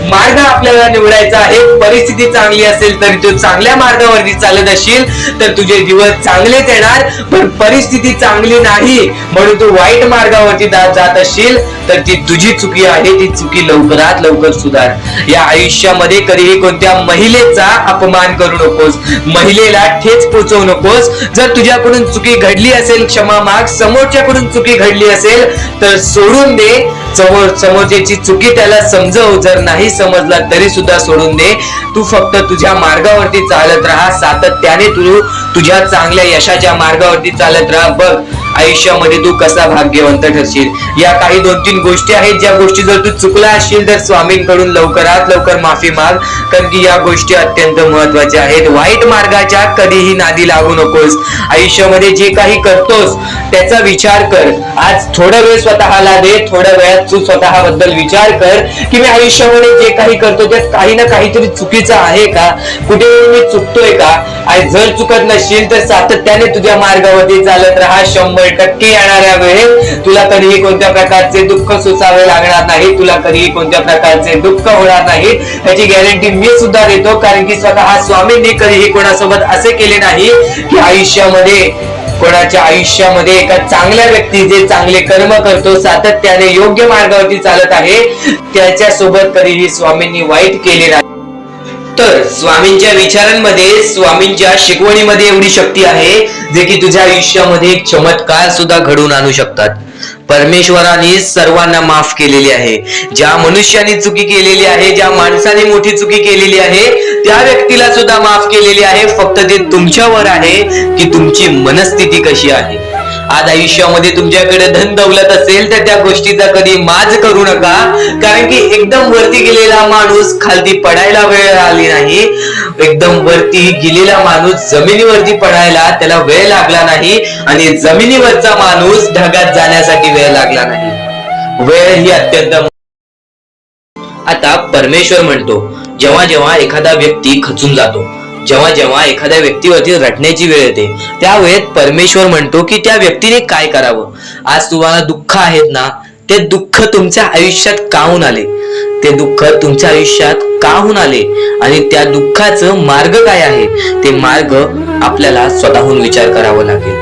मार्ग आपल्याला निवडायचा आहे. परिस्थिती चांगली असेल तर तू चांगल्या मार्गावरती चालत असशील तर तुझे दिवस चांगलेच येणार. पण परिस्थिती चांगली नाही म्हणून तू वाईट मार्गावरती जात असशील तर ती तुझी चुकी आहे. ती चुकी लवकरात लवकर सुधार. या आयुष्यामध्ये कधीही कोणत्या महिलेचा अपमान करू नकोस, महिलेला ठेच पोचवू नकोस. जर तुझ्याकडून चुकी घडली असेल क्षमा माग. समोरच्याकडून चुकी घडली असेल तर सोडून दे. समोरच्याची चुकी त्याला समजव. जर नाही समजला तरी सुद्धा सोडून दे. तू फक्त तुझ्या मार्गावरती चालत राहा. सातत्याने तू तुझ्या चांगल्या यशाच्या मार्गावरती चालत राहा. बघ आयुष्यामध्ये तू कसा भाग्यवंत ठरशील. या काही 2-3 गोष्टी आहेत ज्या गोष्टी जर तू चुकला असशील तर स्वामींकडून लवकरात लवकर माफी माग. कारण की या गोष्टी अत्यंत महत्वाच्या आहेत. वाईट मार्गाच्या कधीही नादी लागू नकोस. आयुष्यामध्ये जे काही करतोस त्याचा विचार कर. आज थोडा वेळ स्वतःला दे. थोड्या वेळात तू स्वतःबद्दल विचार कर की मी आयुष्यामध्ये जे काही करतो त्यात काही ना काहीतरी चुकीचं आहे का, कुठे मी चुकतोय का. आणि जर चुकत नसशील तर सातत्याने तुझ्या मार्गावरती चालत राहा. 100% येणाऱ्या वेळेत तुला कधीही कोणत्या प्रकारचे दुःख सोसावे लागणार नाही. तुला कधीही कोणत्या प्रकारचे दुःख होणार नाही याची गॅरंटी मी सुद्धा देतो. कारण की स्वतः स्वामींनी कधीही कोणासोबत असे केले नाही की कोणाच्या आयुष्यामध्ये एका चांगल्या व्यक्ती जे चांगले कर्म करतो, सातत्याने योग्य मार्गावरती चालत आहे, त्याच्यासोबत कधीही स्वामींनी वाईट केले नाही. तर स्वामींच्या विचारांमध्ये, स्वामींच्या शिकवणीमध्ये एवढी शक्ती आहे जे की तुझ्या आयुष्यामध्ये एक चमत्कार सुद्धा घडवून आणू शकतात. परमेश्वराने सर्वांना माफ केलेली आहे. ज्या मनुष्याने चुकी केलेली आहे, ज्या माणसाने मोठी चुकी केलेली आहे त्या व्यक्तीला सुद्धा माफ केलेली आहे. फक्त ते तुमच्यावर आहे की तुमची मनस्थिती कशी आहे. आज आयुष्यामध्ये तुमच्याकडे धन दौलत असेल तर त्या गोष्टीचा कधी माज करू नका. कारण की एकदम वरती गेलेला माणूस खालती पडायला वेळ आली नाही. एकदम वरती गेलेला माणूस जमिनीवरती पडायला त्याला वेळ लागला नाही. आणि जमिनीवरचा माणूस ढगात जाण्यासाठी वेळ लागला नाही. वेळ ही अत्यंत. आता परमेश्वर म्हणतो, जेव्हा जेव्हा एखादा व्यक्ती खचून जातो, जेव्हा जेव्हा एखाद्या व्यक्तीवरती रटण्याची वेळ येते त्यावेळेत परमेश्वर म्हणतो की त्या व्यक्तीने काय करावं. आज तुम्हाला दुःख आहेत ना, ते दुःख तुमच्या आयुष्यात काहून आले, ते दुःख तुमच्या आयुष्यात काहून आले आणि त्या दुःखाचं मार्ग काय आहे, ते मार्ग आपल्याला स्वतःहून विचार करावा लागेल.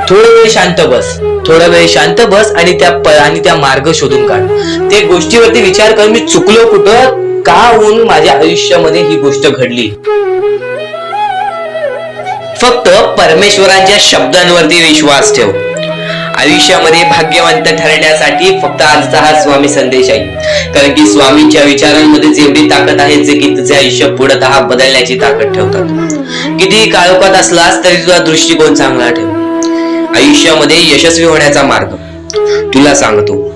थोडा वेळ शांत बस, थोडा वेळ शांत बस आणि त्या मार्ग शोधून काढ. ते गोष्टीवरती विचार कर, मी चुकलो कुठं, का होऊन माझ्या आयुष्यामध्ये ही गोष्ट घडली. फक्त परमेश्वरांच्या शब्दांवरती विश्वास ठेव. आयुष्यामध्ये भाग्यवंत ठरण्यासाठी फक्त आजचा हा स्वामी संदेश आहे, कारण की स्वामींच्या विचारांमध्ये जेवढी ताकद आहे जे की तुझे आयुष्य पूर्णतः बदलण्याची ताकद ठेवतात. किती काळोखात असलास तरी तुझा दृष्टिकोन चांगला ठेव. आयुष्यामध्ये यशस्वी होण्याचा मार्ग तुला सांगतो.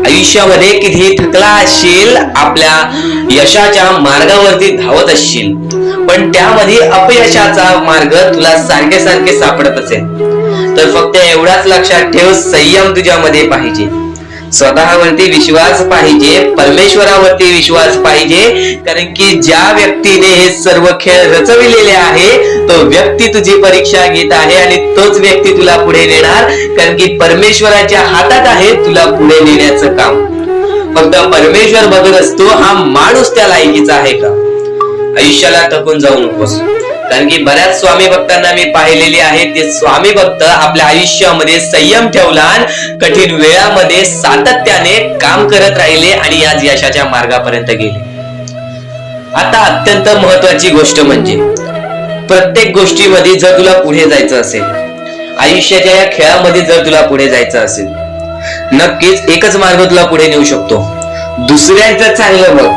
आयुष्यामध्ये किती थकला असशील, आपल्या यशाच्या मार्गावरती धावत असशील, पण त्यामध्ये अपयशाचा मार्ग तुला सारखे सारखे सापडत असेल तर फक्त एवढाच लक्षात ठेव, संयम तुझ्यामध्ये पाहिजे, स्वतःवरती विश्वास पाहिजे, परमेश्वरावरती विश्वास पाहिजे. कारण की ज्या व्यक्तीने हे सर्व खेळ रचविलेले आहे तो व्यक्ती तुझी परीक्षा घेत आहे आणि तोच व्यक्ती तुला पुढे नेणार, कारण की परमेश्वराच्या हातात आहे तुला पुढे नेण्याचं काम. फक्त परमेश्वर बघत असतो हा माणूस त्या लायकीचा आहे का. आयुष्याला थकून जाऊ नकोस, कारण की बऱ्याच स्वामी भक्तांना मी पाहिलेले आहे, ते स्वामी भक्त आपल्या आयुष्यामध्ये संयम ठेवला, कठीण वेळामध्ये सातत्याने काम करत राहिले आणि आज यशाच्या मार्गापर्यंत गेले. आता अत्यंत महत्वाची गोष्ट म्हणजे प्रत्येक गोष्टीमध्ये जर तुला पुढे जायचं असेल, आयुष्याच्या या खेळामध्ये जर तुला पुढे जायचं असेल, नक्कीच एकच मार्ग तुला पुढे नेऊ शकतो, दुसऱ्यांचं चांगलं बघ.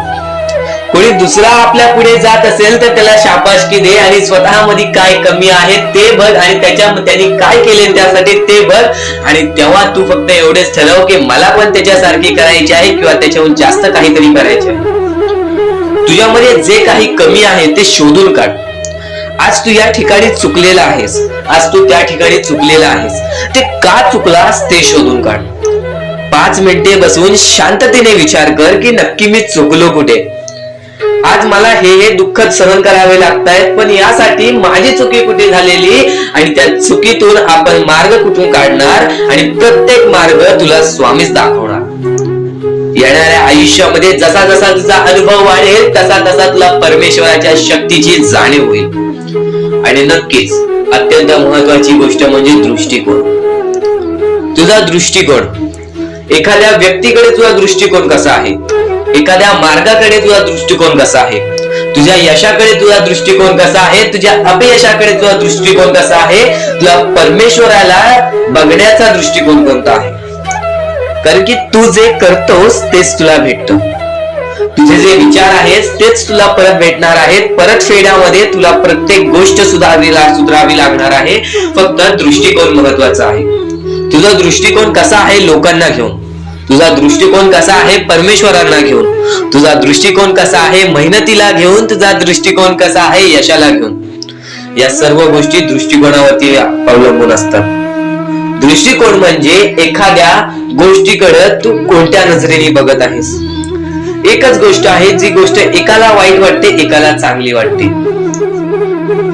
कोणी दुसरा आपल्या पुढे जात असेल तर त्याला शाबासकी दे आणि स्वतःमध्ये काय कमी आहे ते बघ आणि त्यांनी काय केले त्यासाठी ते बघ. आणि तेव्हा तू फक्त एवढेच ठरव की मला पण त्याच्यासारखी करायची आहे किंवा त्याच्याहून जास्त काहीतरी करायचे आहे. तुझ्यामध्ये जे काही कमी आहे ते शोधून काढ. आज तू या ठिकाणी चुकलेला आहेस, आज तू त्या ठिकाणी चुकलेला आहेस, ते का चुकलास ते शोधून काढ. 5 मिनिटे बसून शांततेने विचार कर की नक्की मी चुकलो कुठे. आज मला हे दुःख सहन करावे लागतायत, पण यासाठी माझी चुकी कुठे झालेली आणि त्या चुकीतून आपण मार्ग कुठून काढणार आणि प्रत्येक मार्ग तुला स्वामीच दाखवणार. येणाऱ्या आयुष्यामध्ये जसा जसा तुझा अनुभव वाढेल तसा तसा तुला परमेश्वराच्या शक्तीची जाणीव होईल. आणि नक्कीच अत्यंत महत्वाची गोष्ट म्हणजे दृष्टिकोन. तुझा दृष्टिकोन, एखाद्या व्यक्तीकडे तुझा दृष्टिकोन कसा आहे, एखाद्या मार्गाकडे तुझा दृष्टिकोन कसा आहे, तुझ्या यशाकडे तुझा दृष्टिकोन कसा आहे, तुझ्या अपयशाकडे तुझा दृष्टिकोन कसा आहे, तुला परमेश्वराला बघण्याचा दृष्टिकोन कोणता आहे. कारण की तू जे करतोस तेच तुला भेटतं, तुझे जे विचार आहेत तेच तुला परत भेटणार आहेत. परत फेड्यामध्ये तुला प्रत्येक गोष्ट सुधारावी लागणार आहे. फक्त दृष्टिकोन महत्वाचा आहे. तुझा दृष्टिकोन कसा आहे लोकांना घेऊन, तुझा दृष्टिकोन कसा आहे परमेश्वरांना घेऊन, तुझा दृष्टिकोन कसा आहे मेहनतीला घेऊन, तुझा दृष्टिकोन कसा आहे यशाला घेऊन. या सर्व गोष्टी दृष्टिकोनावरती अवलंबून असतात. दृष्टिकोन म्हणजे एखाद्या गोष्टीकडे तू कोणत्या नजरेने बघत आहेस. एकच गोष्ट आहे जी गोष्ट एकाला वाईट वाटते एकाला चांगली वाटते.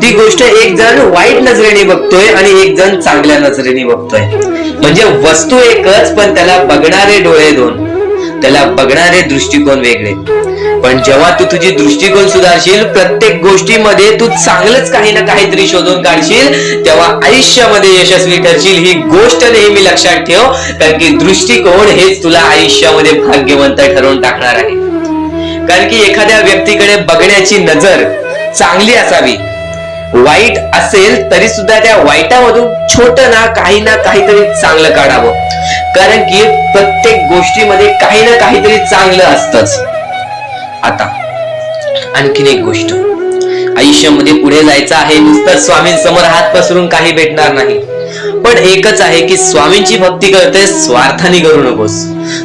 ती गोष्ट एक जण वाईट नजरेने बघतोय आणि एक जण चांगल्या नजरेने बघतोय. म्हणजे वस्तू एकच पण त्याला बघणारे डोळे दोन, त्याला बघणारे दृष्टिकोन वेगळे. पण जेव्हा तू तुझी दृष्टिकोन सुधारशील, प्रत्येक गोष्टीमध्ये तू चांगलंच काही ना काहीतरी शोधून काढशील, तेव्हा आयुष्यामध्ये यशस्वी ठरशील. ही गोष्ट नेहमी लक्षात ठेव, कारण की दृष्टिकोन हेच तुला आयुष्यामध्ये भाग्यवंत ठरवून टाकणार आहे. कारण की एखाद्या व्यक्तीकडे बघण्याची नजर चांगली असावी, वाईट असेल तरी सुद्धा त्या वाईटामधून छोट ना काहीतरी चांगलं काढावं. कारण की प्रत्येक गोष्टीमध्ये काही ना काहीतरी चांगलं असतंच. आता आणखीन एक गोष्ट, आयुष्यामध्ये पुढे जायचं आहे, नुसतं स्वामींसमोर हात पसरून काही भेटणार नाही. पण एकच आहे की स्वामींची भक्ती करते स्वार्थाने करू नकोस.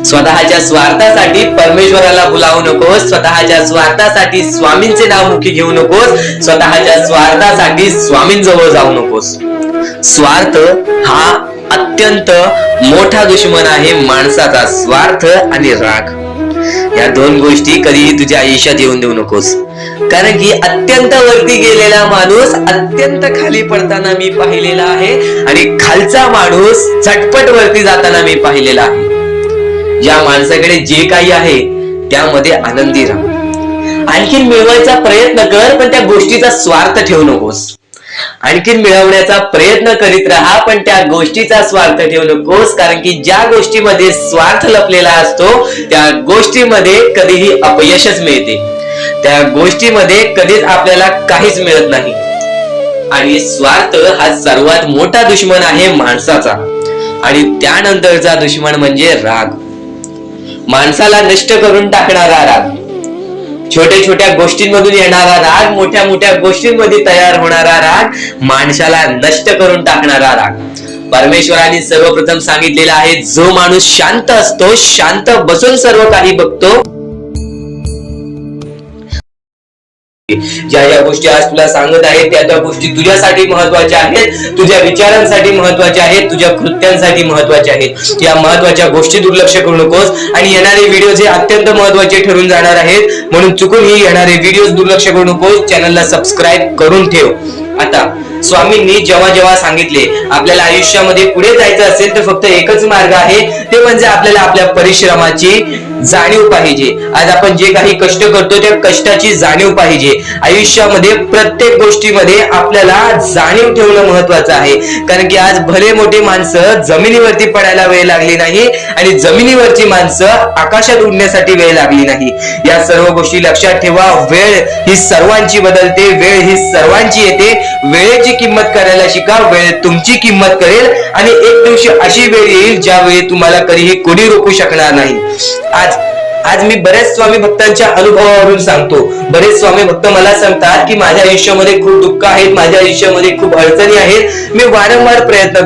स्वतःच्या स्वार्थासाठी परमेश्वराला बुलावू नकोस, स्वतःच्या स्वार्थासाठी स्वामींचे नाव मुखी घेऊ नकोस, स्वतःच्या स्वार्थासाठी स्वामींजवळ जाऊ नकोस. स्वार्थ हा अत्यंत मोठा दुश्मन आहे माणसाचा, स्वार्थ आणि राग. या दोन गोष्टी कधीही तुझ्या आयुष्यात येऊन देऊ नकोस. कारण की अत्यंत वरती गेलेला माणूस अत्यंत खाली पडताना मी पाहिलेला आहे आणि खालचा माणूस झटपट वरती जाताना मी पाहिलेला आहे. ज्या माणसाकडे जे काही आहे त्यामध्ये आनंदी राहा. आणखीन मिळवायचा प्रयत्न कर, पण त्या गोष्टीचा स्वार्थ ठेवू नकोस. आणखीन मिळवण्याचा प्रयत्न करीत राहा, पण त्या गोष्टीचा स्वार्थ ठेवू नकोस. कारण की ज्या गोष्टीमध्ये स्वार्थ लपलेला असतो त्या गोष्टीमध्ये कधीही अपयशच मिळते. त्या गोष्टीमध्ये कधीच आपल्याला काहीच मिळत नाही. आणि स्वार्थ हा सर्वात मोठा दुश्मन आहे माणसाचा. आणि त्यानंतरचा दुश्मन म्हणजे राग. माणसाला नष्ट करून टाकणारा राग, छोट्या छोट्या गोष्टींमधून येणारा राग, मोठ्या मोठ्या गोष्टींमध्ये तयार होणारा राग, माणसाला नष्ट करून टाकणारा राग. परमेश्वराने सर्वप्रथम सांगितलेला आहे, जो माणूस शांत असतो, शांत बसून सर्व काही बघतो. ज्या ज्या गोष्टी आज तुला सांगत आहेत त्या त्या गोष्टी तुझ्यासाठी महत्वाच्या आहेत, तुझ्या विचारांसाठी महत्वाच्या आहेत, तुझ्या कृत्यांसाठी महत्वाच्या आहेत. या महत्वाच्या गोष्टी दुर्लक्ष करू नकोस. आणि येणारे व्हिडिओ जे अत्यंत महत्वाचे ठरून जाणार आहेत, म्हणून चुकूनही येणारे व्हिडिओ दुर्लक्ष करू नकोस. चॅनलला सबस्क्राईब करून ठेव. आता स्वामींनी जेव्हा जेव्हा सांगितले आपल्याला आयुष्यामध्ये पुढे जायचं असेल तर फक्त एकच मार्ग आहे, ते म्हणजे आपल्याला आपल्या परिश्रमाची जाणीव पाहिजे. आज आपण जे काही कष्ट करतो त्या कष्टाची जाणीव पाहिजे. आयुष्यामध्ये प्रत्येक गोष्टीमध्ये आपल्याला जाणीव ठेवणं महत्वाचं आहे. कारण की आज भले मोठे माणसं जमिनीवरती पडायला वेळ लागली नाही आणि जमिनीवरची माणसं आकाशात उडण्यासाठी वेळ लागली नाही. या सर्व गोष्टी लक्षात ठेवा. वेळ ही सर्वांची बदलते, वेळ ही सर्वांची येते. वेळेची किंमत करायला शिका. वेळ तुमची किंमत करेल आणि एक दिवशी अशी वेळ येईल ज्यावेळी तुम्हाला कधीही कोणी रोखू शकणार नाही. आज मी बरेच स्वामी भक्तांच्या अनुभवावरून सांगतो. बरेच स्वामी भक्त मला सांगतात की माझ्या आयुष्यामध्ये खूप दुःख आहेत, माझ्या आयुष्यामध्ये खूप अडचणी आहेत. मी वारंवार प्रयत्न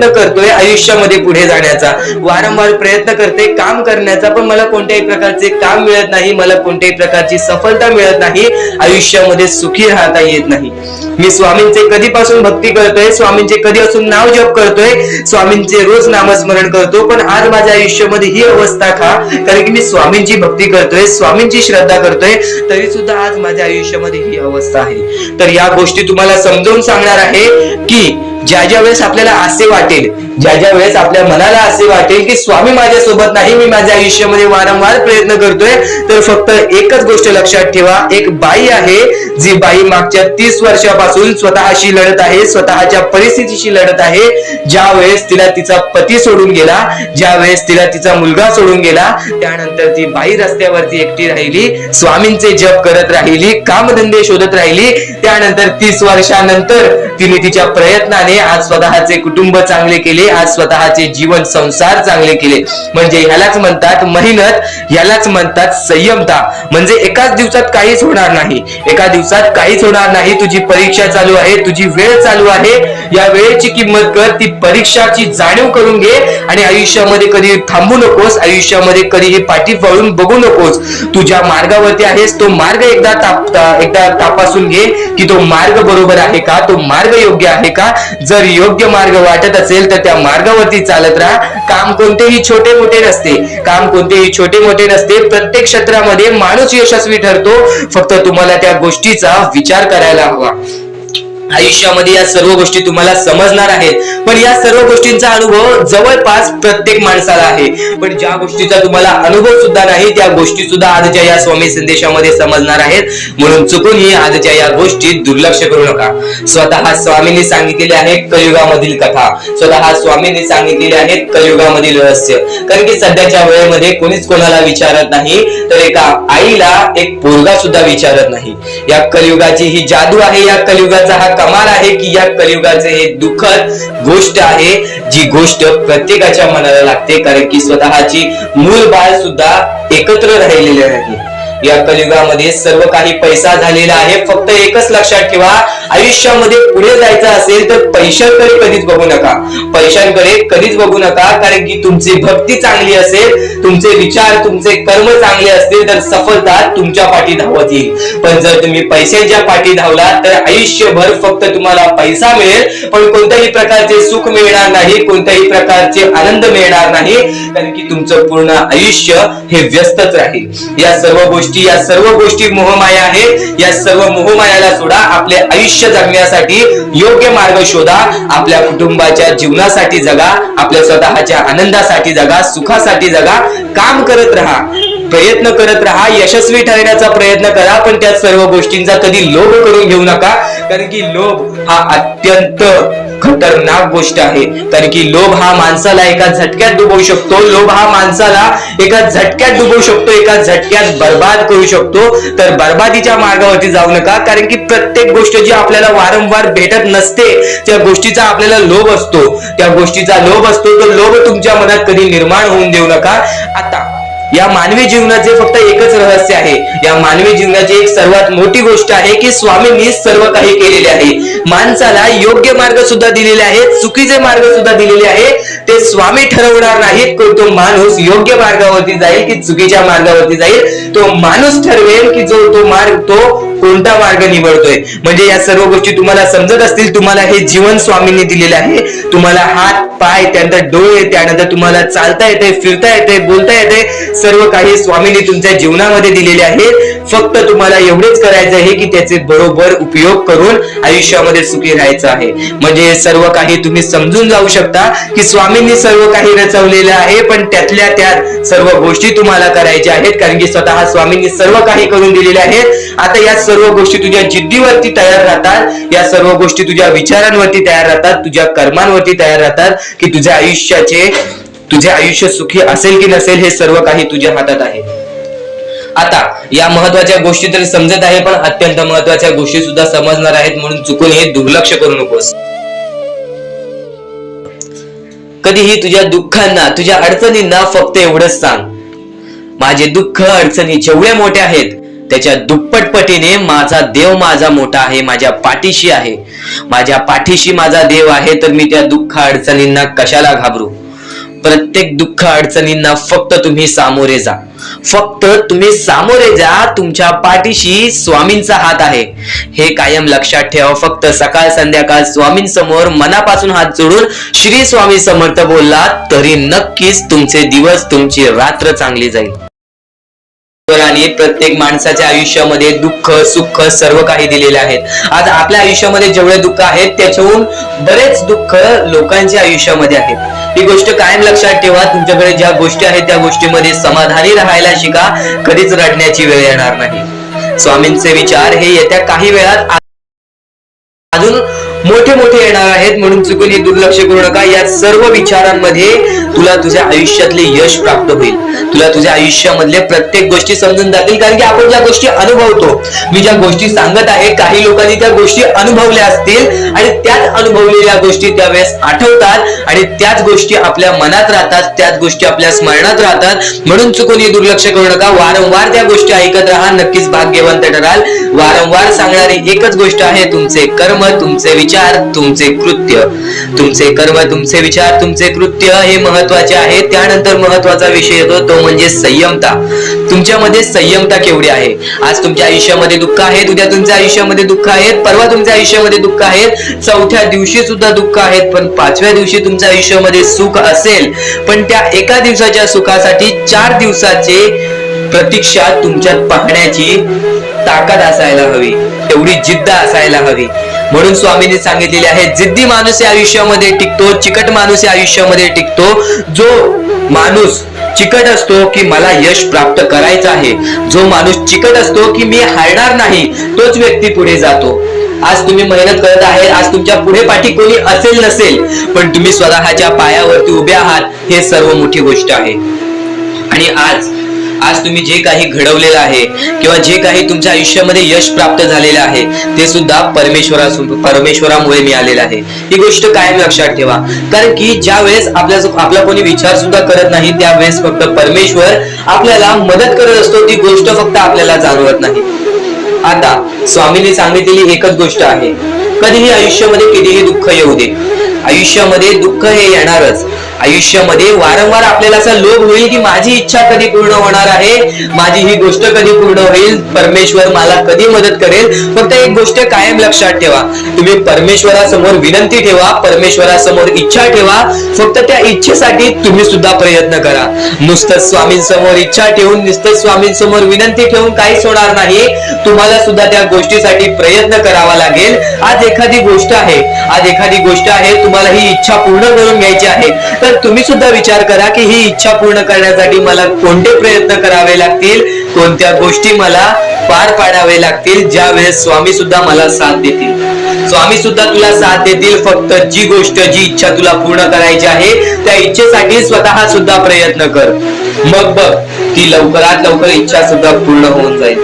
करतोय आयुष्यामध्ये पुढे जाण्याचा, वारंवार प्रयत्न करते काम करण्याचा, पण मला कोणत्याही प्रकारचे काम मिळत नाही, मला कोणत्याही प्रकारची सफलता मिळत नाही, आयुष्यामध्ये सुखी राहता येत नाही. मी स्वामींचे कधीपासून भक्ती करतोय, स्वामींचे कधीपासून नाव जप करतोय, स्वामींचे रोज नामस्मरण करतो, पण आज माझ्या आयुष्यामध्ये ही अवस्था का? कारण की मी स्वामींची भक्ती करतोय, स्वामींची श्रद्धा करतोय, तरी सुद्धा आज माझ्या आयुष्यामध्ये ही अवस्था आहे. तर या गोष्टी तुम्हाला समजावून सांगणार आहे की ज्या वेळेस आपल्याला असे वाटेल, ज्या वेळेस आपल्या मनाला असे वाटेल की स्वामी माझ्यासोबत नाही, मी माझ्या आयुष्यामध्ये वारंवार प्रयत्न करतोय, तर फक्त एकच गोष्ट लक्षात ठेवा. एक बाई आहे, जी बाई मागच्या 30 वर्षापासून स्वतःशी लढत आहे, स्वतःच्या परिस्थितीशी लढत आहे. ज्या वेळेस तिला तिचा पती सोडून गेला, ज्या वेळेस तिला तिचा मुलगा सोडून गेला, त्यानंतर ती बाई रस्त्यावरती एकटी राहिली, स्वामींचे जप करत राहिली, कामधंदे शोधत राहिली. त्यानंतर 30 वर्षानंतर तिने तिच्या प्रयत्नाने आज स्वतःचे कुटुंब चांगले केले, आज स्वतःचे जीवन संसार चांगले केले. म्हणजे ह्यालाच म्हणतात मेहनत, ह्यालाच म्हणतात संयमता. म्हणजे एकाच दिवसात काहीच होणार नाही, एका दिवसात काहीच होणार नाही. तुझी परीक्षा चालू आहे, तुझी वेळ चालू आहे, या वेळेची किंमत कर, ती परीक्षाची जाणीव करून घे आणि आयुष्यामध्ये कधी थांबू नकोस, आयुष्यामध्ये कधीही पाठी वळून बघू नकोस. तुझ्या मार्गावरती आहेस, तो मार्ग एकदा तपासून घे की तो मार्ग बरोबर आहे का, तो मार्ग योग्य आहे का. जर योग्य मार्ग वाटत असेल तर त्या मार्गावरती चालत राहा. काम कोणतेही छोटे मोठे नसते, काम कोणतेही छोटे मोठे नसते. प्रत्येक क्षेत्रामध्ये माणूस यशस्वी ठरतो, फक्त तुम्हाला त्या गोष्टीचा विचार करायला हवा. आयुष्यामध्ये या सर्व गोष्टी तुम्हाला समजणार आहेत, पण या सर्व गोष्टींचा अनुभव जवळपास प्रत्येक माणसाला आहे. पण ज्या गोष्टीचा तुम्हाला अनुभव सुद्धा नाही त्या गोष्टी सुद्धा आजच्या या स्वामी संदेशामध्ये समजणार आहेत. म्हणून चुकूनही आजच्या या गोष्टी दुर्लक्ष करू नका. स्वतः स्वामींनी सांगितलेले आहे कलियुगामधील कथा, स्वतः स्वामींनी सांगितलेले आहेत कलियुगामधील रहस्य. कारण की सध्याच्या वेळेमध्ये कोणीच कोणाला विचारत नाही, तर एका आईला एक पोरगा सुद्धा विचारत नाही. या कलियुगाची ही जादू आहे, या कलियुगाचा हा कमाल आहे की या कलियुगाचे हे दुःखद गोष्ट आहे, जी गोष्ट प्रत्येकाच्या मनाला लागते. कारण की स्वतःची मूल बाळ सुद्धा एकत्र राहिलेले नाही. या कलियुगामध्ये सर्व काही पैसा झालेला आहे. फक्त एकच लक्षात ठेवा, आयुष्यामध्ये पुढे जायचं असेल तर पैशांकडे कधीच बघू नका, पैशांकडे कधीच बघू नका. कारण की तुमची भक्ती चांगली असेल, तुमचे विचार, तुमचे कर्म चांगले असतील तर सफलता तुमच्या पाठी धावत येईल. पण जर तुम्ही पैशांच्या पाठी धावला तर आयुष्यभर फक्त तुम्हाला पैसा मिळेल, पण कोणत्याही प्रकारचे सुख मिळणार नाही, कोणत्याही प्रकारचे आनंद मिळणार नाही. कारण की तुमचं पूर्ण आयुष्य हे व्यस्तच राहील. या सर्व गोष्टी मोहमाया आहेत. या सर्व मोहमायाला सोडा. आपले आयुष्य जगण्यासाठी योग्य मार्ग शोधा. आपल्या कुटुंबाच्या जीवनासाठी जगा, आपल्या स्वतःच्या आनंदासाठी जगा, सुखासाठी जगा. काम करत राहा, प्रयत्न करत राहा, यशस्वी ठरण्याचा प्रयत्न करा. पण त्या सर्व गोष्टींचा कधी लोभ करून घेऊ नका. कारण की लोभ हा अत्यंत खतरनाक गोष्ट आहे. कारण की लोभ हा माणसाला एका झटक्यात डुबवू शकतो. लोभ हा माणसाला एका झटक्यात डुबवू शकतो, एका झटक्यात बर्बाद करू शकतो. तर बर्बादीच्या मार्गावरती जाऊ नका. कारण की प्रत्येक गोष्ट जी आपल्याला वारंवार भेटत नसते, त्या गोष्टीचा आपल्याला लोभ असतो, त्या गोष्टीचा लोभ असतो. तो लोभ तुमच्या मनात कधी निर्माण होऊन देऊ नका. आता या मानवी जीवनाचे फक्त एकच रहस्य आहे. या मानवी जीवनाची एक सर्वात मोठी गोष्ट आहे की स्वामींनी सर्व काही केलेले आहे. माणसाला योग्य मार्ग सुद्धा दिलेले आहेत, चुकीचे मार्ग सुद्धा दिलेले आहेत. ते स्वामी ठरवणार नाहीत की तो माणूस योग्य मार्गावरती जाईल की चुकीच्या मार्गावरती जाईल. तो माणूस ठरवेल की तो कोणता मार्ग निवडतोय. म्हणजे या सर्व गोष्टी तुम्हाला समजत असतील. तुम्हाला हे जीवन स्वामींनी दिलेले आहे. तुम्हाला हात, पाय, त्यानंतर डोळे, त्यानंतर तुम्हाला चालता येते, फिरता येते, बोलता येते. सर्व काही स्वामींनी तुमच्या जीवनामध्ये दिलेले आहे. फक्त तुम्हाला एवढेच करायचं आहे की त्याचे बरोबर उपयोग करून आयुष्यामध्ये सुखी राहायचं आहे. म्हणजे सर्व काही तुम्ही समजून जाऊ शकता की स्वामींनी सर्व काही रचवलेलं आहे. पण त्यातल्या त्यात सर्व गोष्टी तुम्हाला करायच्या आहेत. कारण की स्वतः स्वामींनी सर्व काही करून दिलेले आहेत. आता या सर्व गोष्टी तुझ्या जिद्दीवरती तयार राहतात. या सर्व गोष्टी तुझ्या विचारांवरती तयार राहतात, तुझ्या कर्मांवरती तयार राहतात की तुझे आयुष्य सुखी असेल की नसेल हे सर्व काही तुझ्या हातात आहे. आता या महत्वाच्या गोष्टी तरी समजत आहे, पण अत्यंत महत्वाच्या गोष्टी सुद्धा समजणार आहेत. म्हणून चुकून हे दुर्लक्ष करू नकोस. कधीही तुझ्या दुःखांना, तुझ्या अडचणींना फक्त एवढंच सांग, माझे दुःख अडचणी जेवढे मोठे आहेत त्याच्या दुप्पटपटीने माझा देव माझा मोठा आहे, माझ्या पाठीशी आहे. माझ्या पाठीशी माझा देव आहे, तर मी त्या दुःख अडचणींना कशाला घाबरू. प्रत्येक दुःख अडचणींना फक्त तुम्ही सामोरे जा. फक्त तुम्ही सामोरे जा. तुमच्या पाठीशी स्वामींचा हात आहे, हे कायम लक्षात ठेवा. फक्त सकाळ संध्याकाळ स्वामींसमोर मनापासून हात जोडून श्री स्वामी समर्थ बोलला तरी नक्कीच तुमचे दिवस, तुमची रात्र चांगली जाईल. आणि प्रत्येक माणसाच्या आयुष्यामध्ये दुःख, सुख सर्व काही दिलेले आहेत. आज आपल्या आयुष्यामध्ये जेवढे दुःख आहेत त्याच्याहून बरेच दुःख लोकांच्या आयुष्यामध्ये आहेत. ही गोष्ट कायम लक्षात ठेवा. तुमच्याकडे ज्या गोष्टी आहेत त्या गोष्टीमध्ये समाधानी राहायला शिका. कधीच रडण्याची वेळ येणार नाही. स्वामींचे विचार हे येत्या काही वेळात अजून मोठे मोठे येणार आहेत. म्हणून चुकून हे दुर्लक्ष करू नका. या सर्व विचारांमध्ये तुला तुझ्या आयुष्यातले यश प्राप्त होईल. तुला तुझ्या आयुष्यामधले प्रत्येक गोष्टी समजून जातील. कारण की आपण ज्या गोष्टी अनुभवतो, मी ज्या गोष्टी सांगत आहे, काही लोकांनी त्या गोष्टी अनुभवल्या असतील आणि त्याच अनुभवलेल्या गोष्टी त्यावेळेस आठवतात आणि त्याच गोष्टी आपल्या मनात राहतात, त्याच गोष्टी आपल्या स्मरणात राहतात. म्हणून चुकून हे दुर्लक्ष करू नका. वारंवार त्या गोष्टी ऐकत राहा, नक्कीच भाग्यवंत ठराल. वारंवार सांगणारी एकच गोष्ट आहे, तुमचे कर्म, तुमचे विचार, तुमचे कृत्य. तुमचे कर्म, तुमचे विचार, तुमचे कृत्य हे महत्वाचे आहे. त्यानंतर महत्वाचा विषय येतो तो म्हणजे संयमता. तुमच्यामध्ये संयमता केवढी आहे. आज तुमच्या आयुष्यामध्ये दुःख आहेत, उद्या तुमच्या आयुष्यामध्ये दुःख आहेत, परवा तुमच्या आयुष्यामध्ये दुःख आहेत, चौथ्या दिवशी सुद्धा दुःख आहेत, पण पाचव्या दिवशी तुमच्या आयुष्यामध्ये सुख असेल. पण त्या एका दिवसाच्या सुखासाठी 4 दिवसाचे प्रतीक्षा तुमच्यात पाहण्याची ताकद असायला हवी, तेवढी जिद्द असायला हवी. म्हणून स्वामींनी सांगितलेले आहे, जिद्दी माणूस या आयुष्यामध्ये टिकतो, चिकट माणूस या आयुष्यामध्ये टिकतो. जो माणूस चिकट असतो की मला यश प्राप्त करायचं आहे, जो माणूस चिकट असतो की मी हारणार नाही, तोच व्यक्ती पुढे जातो. आज तुम्ही मेहनत करत आहे, आज तुमच्या पुढे पाठी कोणी असेल नसेल, पण तुम्ही स्वतःच्या पायावरती उभे आहात, हे सर्व मोठी गोष्ट आहे. आणि आज आज तुम्ही जे काही घडवलेलं आहे किंवा जे काही तुमच्या आयुष्यामध्ये यश प्राप्त झालेलं आहे ते सुद्धा परमेश्वरामुळे मिळालेलं आहे. ही गोष्ट कायम लक्षात ठेवा. कारण की ज्या वेळेस आपला कोणी विचार सुद्धा करत नाही त्यावेळेस फक्त परमेश्वर आपल्याला मदत करत असतो. ती गोष्ट फक्त आपल्याला जाणवत नाही. आता स्वामींनी सांगितलेली एकच गोष्ट आहे, कधीही आयुष्यामध्ये कितीही दुःख येऊ दे, आयुष्यामध्ये दुःख हे येणारच. आयुष्यामध्ये वारंवार आपल्याला असा लोभ होईल की माझी इच्छा कधी पूर्ण होणार आहे, माझी ही गोष्ट कधी पूर्ण होईल, परमेश्वर मला कधी मदत करेल. फक्त एक गोष्ट कायम लक्षात ठेवा, तुम्ही परमेश्वरासमोर विनंती ठेवा, परमेश्वरासमोर इच्छा ठेवा. फक्त त्या इच्छेसाठी तुम्ही सुद्धा प्रयत्न करा. नुसतं स्वामींसमोर इच्छा ठेवून, नुसतं स्वामींसमोर विनंती ठेवून काहीच होणार नाही. तुम्हाला सुद्धा त्या गोष्टीसाठी प्रयत्न करावा लागेल. आज एखादी गोष्ट आहे, तुम्हाला ही इच्छा पूर्ण करून घ्यायची आहे, तर तुम्ही सुद्धा विचार करा की ही इच्छा पूर्ण करण्यासाठी मला कोणते प्रयत्न करावे लागतील, कोणत्या गोष्टी मला पार पाडावे लागतील. ज्या वेळेस स्वामी सुद्धा मला साथ देतील, स्वामी सुद्धा तुला साथ देतील. फक्त जी इच्छा तुला पूर्ण करायची आहे त्या इच्छेसाठी स्वतः सुद्धा प्रयत्न कर. मग बघ की लवकरात लवकर इच्छा सुद्धा पूर्ण होऊन जाईल.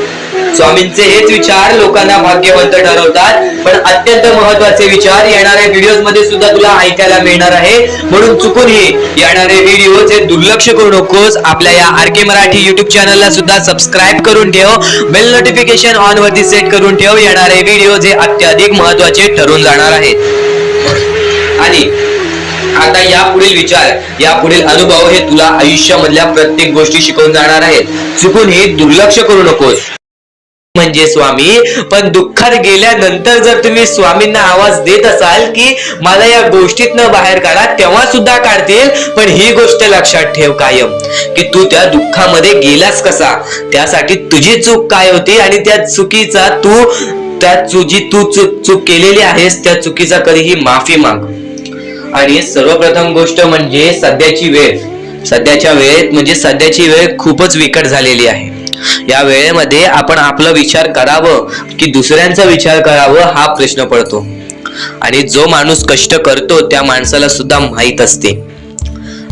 स्वामींचे हेच विचार लोकांना भाग्यवंत ठरवतात. पण अत्यंत महत्वाचे विचार येणाऱ्या व्हिडिओज मध्ये सुद्धा तुला ऐकायला मिळणार आहे. म्हणून चुकूनही येणारे व्हिडिओज हे दुर्लक्ष करू नकोस. आपल्या या RK मराठी युट्यूब चॅनलला सुद्धा सबस्क्राईब करून ठेव, बेल नोटिफिकेशन ऑन वरती सेट करून ठेव. येणारे व्हिडिओज हे अत्याधिक महत्वाचे ठरून जाणार आहेत. आणि आता यापुढील विचार, यापुढील अनुभव हे तुला आयुष्यामधल्या प्रत्येक गोष्टी शिकवून जाणार आहेत. चुकूनही दुर्लक्ष करू नकोस. म्हणजे स्वामी, पण दुःखात गेल्यानंतर जर तुम्ही स्वामींना आवाज देत असाल की मला या गोष्टीतनं बाहेर काढा, तेव्हा सुद्धा काढतील. पण ही गोष्ट लक्षात ठेव कायम की तू त्या दुःखामध्ये गेलास कसा, त्यासाठी तुझी चूक काय होती आणि त्या चुकीचा चूक केलेली आहेस त्या चुकीचा कधीही माफी माग. आणि सर्वप्रथम गोष्ट म्हणजे सध्याच्या वेळ खूपच विकट झालेली आहे. या वेळेमध्ये आपण आपला विचार करावं की दुसऱ्यांचा विचार करावं हा प्रश्न पडतो. आणि जो माणूस कष्ट करतो त्या माणसाला सुद्धा माहित असते.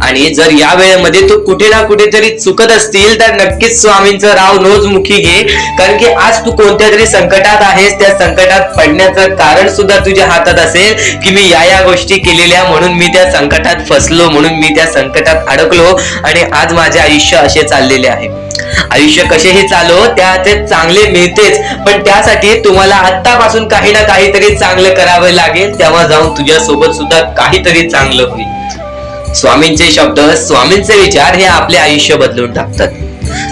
आणि जर या वेळेमध्ये तू कुठे ना कुठेतरी चुकत असतील तर नक्कीच स्वामींचं राव नोजमुखी घे. कारण की आज तू कोणत्या तरी संकटात आहेस, त्या संकटात पडण्याचं कारण सुद्धा तुझ्या हातात असेल की मी या गोष्टी केलेल्या म्हणून मी त्या संकटात फसलो, म्हणून मी त्या संकटात अडकलो आणि आज माझे आयुष्य असे चाललेले आहे. आयुष्य कसेही चालो त्याचे चांगले मिळतेच, पण त्यासाठी तुम्हाला आत्तापासून काही ना काहीतरी चांगलं करावे लागेल. तेव्हा जाऊन तुझ्या सोबत सुद्धा काहीतरी चांगलं होईल. स्वामींचे शब्द, स्वामींचे विचार हे आपले आयुष्य बदलून टाकतात.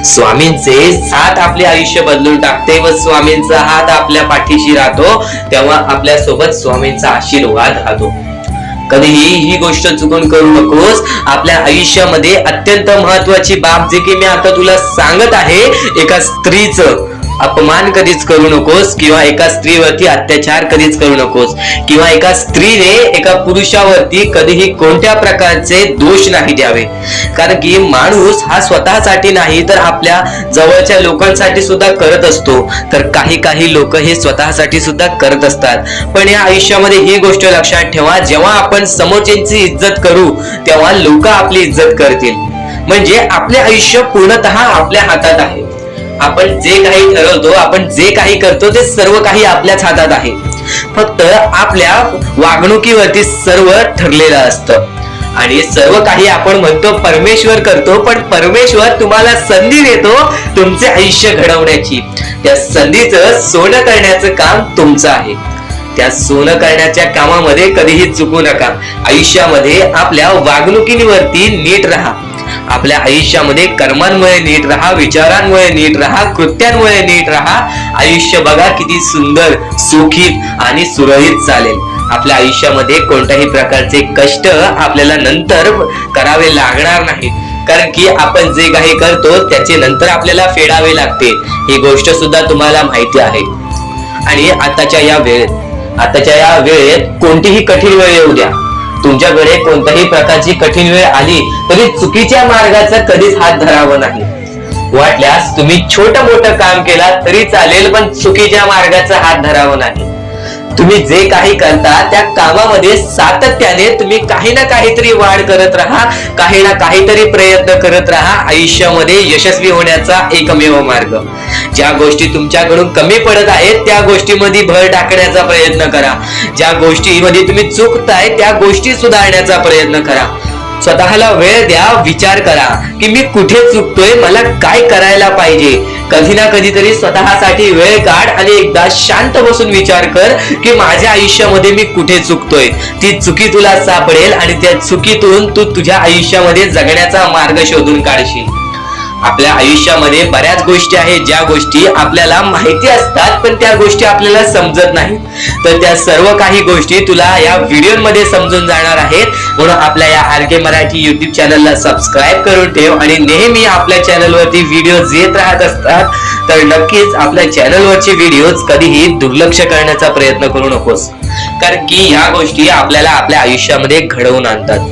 स्वामींचे साथ आपले आयुष्य बदलून टाकते व स्वामींचा हात आपल्या पाठीशी राहतो. तेव्हा आपल्या सोबत स्वामींचा आशीर्वाद राहतो. कधीही ही गोष्ट चुकून करू नकोस. आपल्या आयुष्यामध्ये अत्यंत महत्वाची बाब जे की मी आता तुला सांगत आहे, एका स्त्रीचं अपमान कधीच करू नकोस किंवा एका स्त्रीवरती अत्याचार कधीच करू नकोस किंवा एका स्त्रीने एका पुरुषावरती कधीही कोणत्या प्रकारचे दोष नाही द्यावे. कारण की माणूस हा स्वतःसाठी नाही तर आपल्या जवळच्या लोकांसाठी सुद्धा करत असतो. तर काही लोक हे स्वतःसाठी सुद्धा करत असतात. पण या आयुष्यामध्ये ही गोष्ट लक्षात ठेवा, जेव्हा आपण समोरच्यांची इज्जत करू तेव्हा लोक आपली इज्जत करतील. म्हणजे आपले आयुष्य पूर्णतः आपल्या हातात आहे. आपण जे काही ठरवतो, आपण जे काही करतो ते सर्व काही आपल्याच हातात आहे. फक्त आपल्या वागणुकीवरती सर्व ठरलेलं असतं. आणि सर्व काही आपण म्हणतो परमेश्वर करतो, पण परमेश्वर तुम्हाला संधी देतो तुमचे आयुष्य घडवण्याची. त्या संधीचं सोनं करण्याचं काम तुमचं आहे. त्या सोनं करण्याच्या कामामध्ये कधीही चुकू नका. आयुष्यामध्ये आपल्या वागणुकीवरती नीट राहा. आपल्या आयुष्यामध्ये कर्मांमुळे नीट राहा, विचारांमुळे नीट राहा, कृत्यांमुळे नीट राहा. आयुष्य बघा किती सुंदर, सुखीत आणि सुरळीत चालेल. आपल्या आयुष्यामध्ये कोणत्याही प्रकारचे कष्ट आपल्याला नंतर करावे लागणार नाही. कारण की आपण जे काही करतो त्याचे नंतर आपल्याला फेडावे लागते. ही गोष्ट सुद्धा तुम्हाला माहिती आहे. आणि आताच्या या वेळेत कोणतीही कठीण वेळ येऊ द्या, तुमच्याकडे कोणत्याही प्रकारची कठीण वेळ आली तरी चुकीच्या मार्गाचा कधीच हात धरावं नाही. वाटल्यास तुम्ही छोटं मोठं काम केला तरी चालेल, पण चुकीच्या मार्गाचा हात धरावं नाही. तुम्ही जे काही करता त्या कामामध्ये सातत्याने तुम्ही काही ना काहीतरी वाढ करत राहा, काही ना काहीतरी प्रयत्न करत राहा. आयुष्यामध्ये यशस्वी होण्याचा एकमेव मार्ग. ज्या गोष्टी तुमच्याकडून कमी पडत आहेत त्या गोष्टीमध्ये भर टाकण्याचा प्रयत्न करा. ज्या गोष्टीमध्ये तुम्ही चुकताय त्या गोष्टी सुधारण्याचा प्रयत्न करा. स्वतःला वेळ द्या, विचार करा की मी कुठे चुकतोय, मला काय करायला पाहिजे. कधी ना कधीतरी स्वतःसाठी वेळ काढ आणि एकदा शांत बसून विचार कर की माझ्या आयुष्यामध्ये मी कुठे चुकतोय. ती चुकी तुला सापडेल आणि त्या चुकीतून तू तुझ्या आयुष्यामध्ये जगण्याचा मार्ग शोधून काढशील. आपल्या आयुष्यामध्ये बऱ्याच गोष्टी आहेत ज्या गोष्टी आपल्याला माहिती असतात पण त्या गोष्टी आपल्याला समजत नाहीत. तर त्या सर्व काही गोष्टी तुला या व्हिडिओमध्ये समजून जाणार आहेत. म्हणून आपल्या या RK मराठी YouTube चॅनलला सबस्क्राईब करून ठेव आणि नेहमी आपल्या चॅनलवरती व्हिडिओज येत राहत असतात. तर नक्कीच आपल्या चॅनलवरचे व्हिडिओज कधीही दुर्लक्ष करण्याचा प्रयत्न करू नकोस, कारण की ह्या गोष्टी आपल्याला आपल्या आयुष्यामध्ये घडवून आणतात.